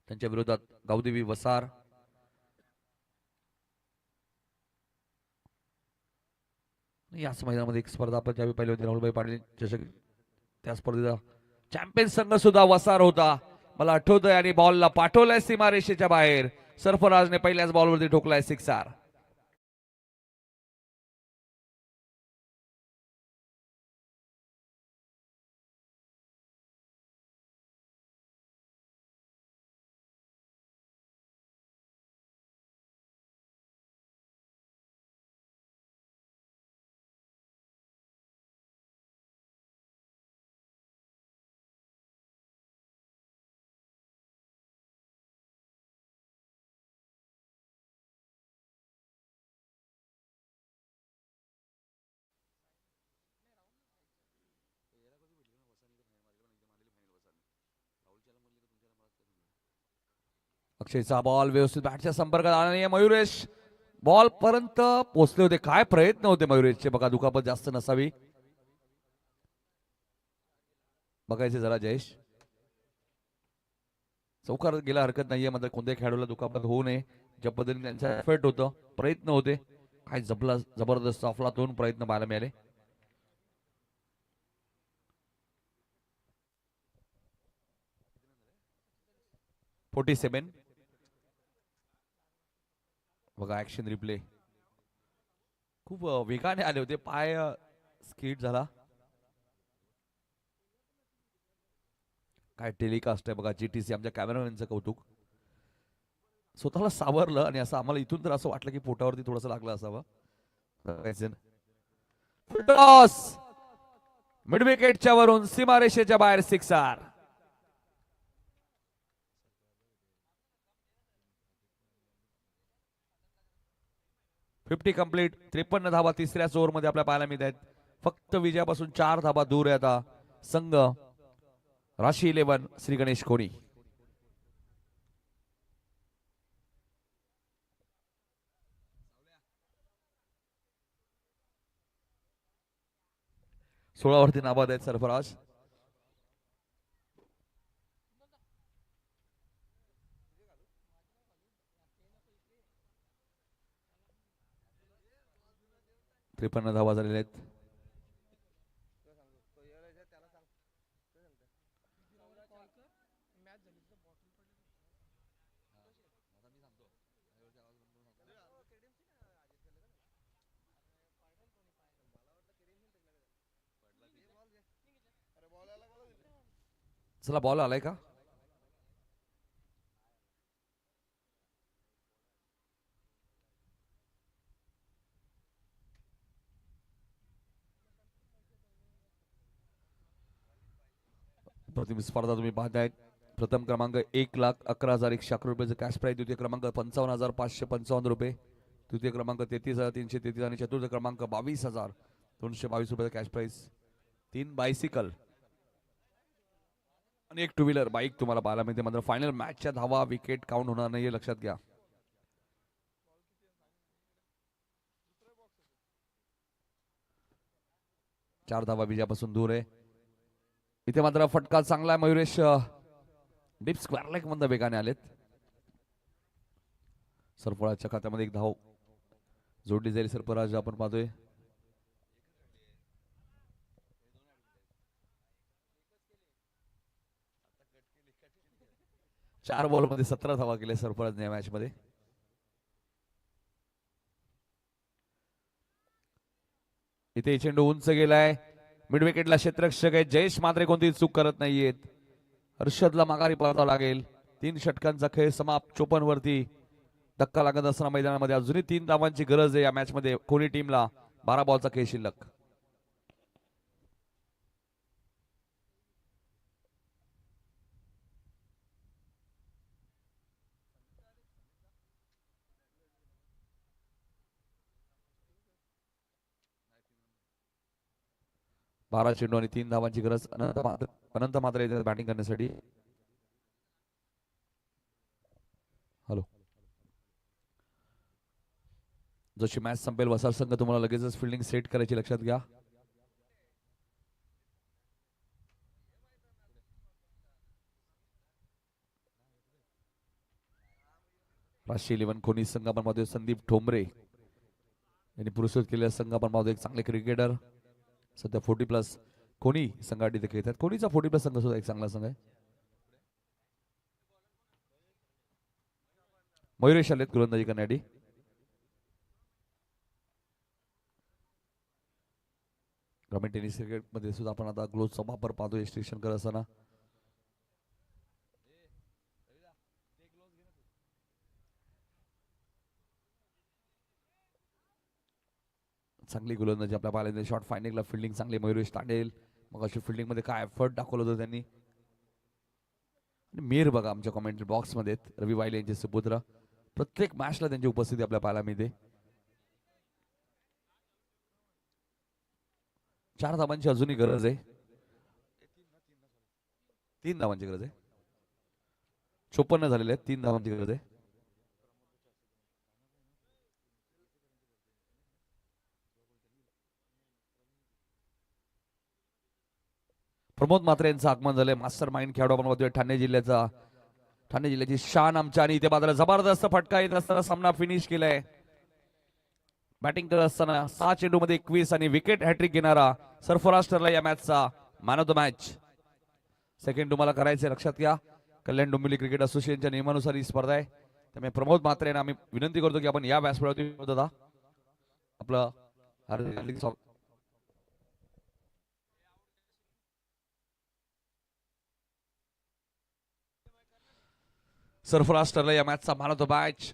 त्यांच्या विरोधात गावदेवी वसार. याच मैदानामध्ये एक स्पर्धा आपण ज्यावेळी पाहिली होती राहुलभाई पाटील चषक, त्या स्पर्धेचा चॅम्पियन संघ सुद्धा वसार होता. मला आठवतंय. आणि बॉलला पाठवलाय सीमारेषेच्या बाहेर. सरफराजने पहिल्याच बॉलवरती ठोकलाय सिक्सर. अक्षयचा बॉल व्यवस्थित बॅटच्या संपर्कात आला नाही. मयुरेश बॉल पर्यंत पोहोचले होते. काय प्रयत्न होते मयुरेशचे बघा. दुखापत जास्त नसावी. बघायचे जरा जयेश. चौकार गेला हरकत नाहीये. मात्र कोणत्याही खेळाडूला दुखापत होऊ नये ज्या पद्धतीने त्यांचा एफर्ट होतं, प्रयत्न होते. काय जबरदस्त अफलातून प्रयत्न पाहायला मिळाले. बघा ऍक्शन रिप्ले. खूप वेगाने आले होते. पाय स्किड झाला. काय टेलिकास्ट आहे बघा. जीटीसी आमच्या कॅमेरामॅनचं कौतुक. स्वतःला सावरलं आणि असं आम्हाला इथून तर असं वाटलं की पोटावरती थोडस लागलं असावं. टॉस मिड विकेटच्या वरून सीमारेषेच्या बाहेर सिक्सर. Fifty complete. 53 धावा तिसऱ्याच ओव्हरमध्ये आपल्याला पाहायला मिळत आहेत. फक्त विजयापासून 4 धावा दूर आहे आता संघ राशी 11 श्री गणेश कोणी. सोळावरती नाबाद आहेत सरफराज. त्रेपन्न धावा झालेल्या आहेत. चला बॉल आलाय का. प्रतिम स्पर्धा तुम्ही पाहतायत. प्रथम क्रमांक 1,11,111 रुपयाचं कॅश प्राइज. द्वितीय क्रमांक 55,555 रुपये. तृतीय क्रमांक 33,333 आणि चतुर्थ क्रमांक 22,222 रुपयाचा कॅश प्राइज. 3 बायसिकल आणि 1 टू व्हीलर बाईक तुम्हाला पाहायला मिळते. मात्र फायनल मॅचच्या धावा विकेट काउंट होणार नाहीये, लक्षात घ्या. चार धावा विजयापासून दूर आहे. इथे मात्र फटका चांगला आहे. मयुरेश डीप स्क्वेअर लेग मध्ये वेगाने आलेत. सरफराजच्या खात्यामध्ये एक धाव जोडली जाईल. सरफराज आपण पाहतोय. चार बॉल मध्ये 17 धावा केल्या सरफराजने या मॅच मध्ये. इथे चेंडू उंच गेलाय. मिड विकेटला क्षेत्ररक्षक आहे जयेश मात्रे कोणतीही चूक करत नाहीयेत. हर्षदला माघारी पळावं लागेल. 3 षटकांचा खेळ समाप्त. 54 वरती धक्का लागत असताना मैदानामध्ये अजूनही 3 धावांची गरज आहे या मॅच मध्ये. कोणी टीमला 12 बॉलचा खेळ शिल्लक. बारा चेंडू आणि 3 धावांची गरज. अनंत मात्र बॅटिंग करण्यासाठी. हॅलो. जशी मॅच संपेल वसार संघ तुम्हाला लगेचच फिल्डिंग सेट करायची लक्षात घ्या. राष्ट्रीय 11 कोणी संघ आपण पाहतोय संदीप ठोंबरे यांनी पुरस्कृत केलेल्या संघ आपण पाहतोय. एक चांगले क्रिकेटर सध्या 40+ कोणी संघाटी इथे खेळतात. कोणीचा 40+ संघ सुद्धा एक चांगला संघ आहे. मयुरेश आलेत गोलंदाजी करण्यासाठी. ग्रामीण टेनिस क्रिकेट मध्ये सुद्धा आपण आता ग्लोव्हचा वापर पाहतोय स्टेशन करत असताना. चांगली गोलंदाजी आपल्या पाहिल्या. शॉर्ट फायनिंगला फिल्डिंग चांगली मयुरेश तांडेल. मग अशी फिल्डिंग मध्ये काय एफर्ट दाखवलं होतं त्यांनी. मीर बघा आमच्या कॉमेंट्री बॉक्स मध्ये रवी वाहिले यांचे सुपुत्र. प्रत्येक मॅचला त्यांची उपस्थिती आपल्या पाहायला मिळते. 4 धावांची अजूनही गरज आहे. 3 धावांची गरज आहे. 54 झालेले आहेत. 3 धावांची गरज आहे. प्रमोद म्हात्रे यांचं आगमन झालंय. मास्टर माइंड खेळाडू आपण बघतोय. ठाणे जिल्ह्याची शान आमच्या. आणि इथे बाजूला जबरदस्त फटका येत असताना सामना फिनिश केलाय. बॅटिंग करत असताना 6 चेंडूमध्ये 21 आणि विकेट हॅट्रिक घेणारा सरफराज ठरला या मॅचचा man of the match. Second तुम्हाला करायचे लक्षात घ्या. कल्याण डोंबिवली क्रिकेट असोसिएशनच्या नियमानुसार ही स्पर्धा आहे. त्यामुळे प्रमोद म्हात्रे यांना आम्ही विनंती करतो की आपण या व्यासपीठावरती आपलं हार्दिक स्वागत. सरफराज ठरला या मॅचचा मॅन ऑफ द मॅच.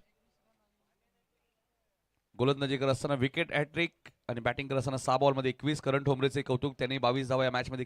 गोलंदाजी करत असताना विकेट हॅट्रिक आणि बॅटिंग करत असताना 6 बॉलमध्ये 21. करण ठोंबरेचे कौतुक. त्यांनी 22 धावा या मॅच मध्ये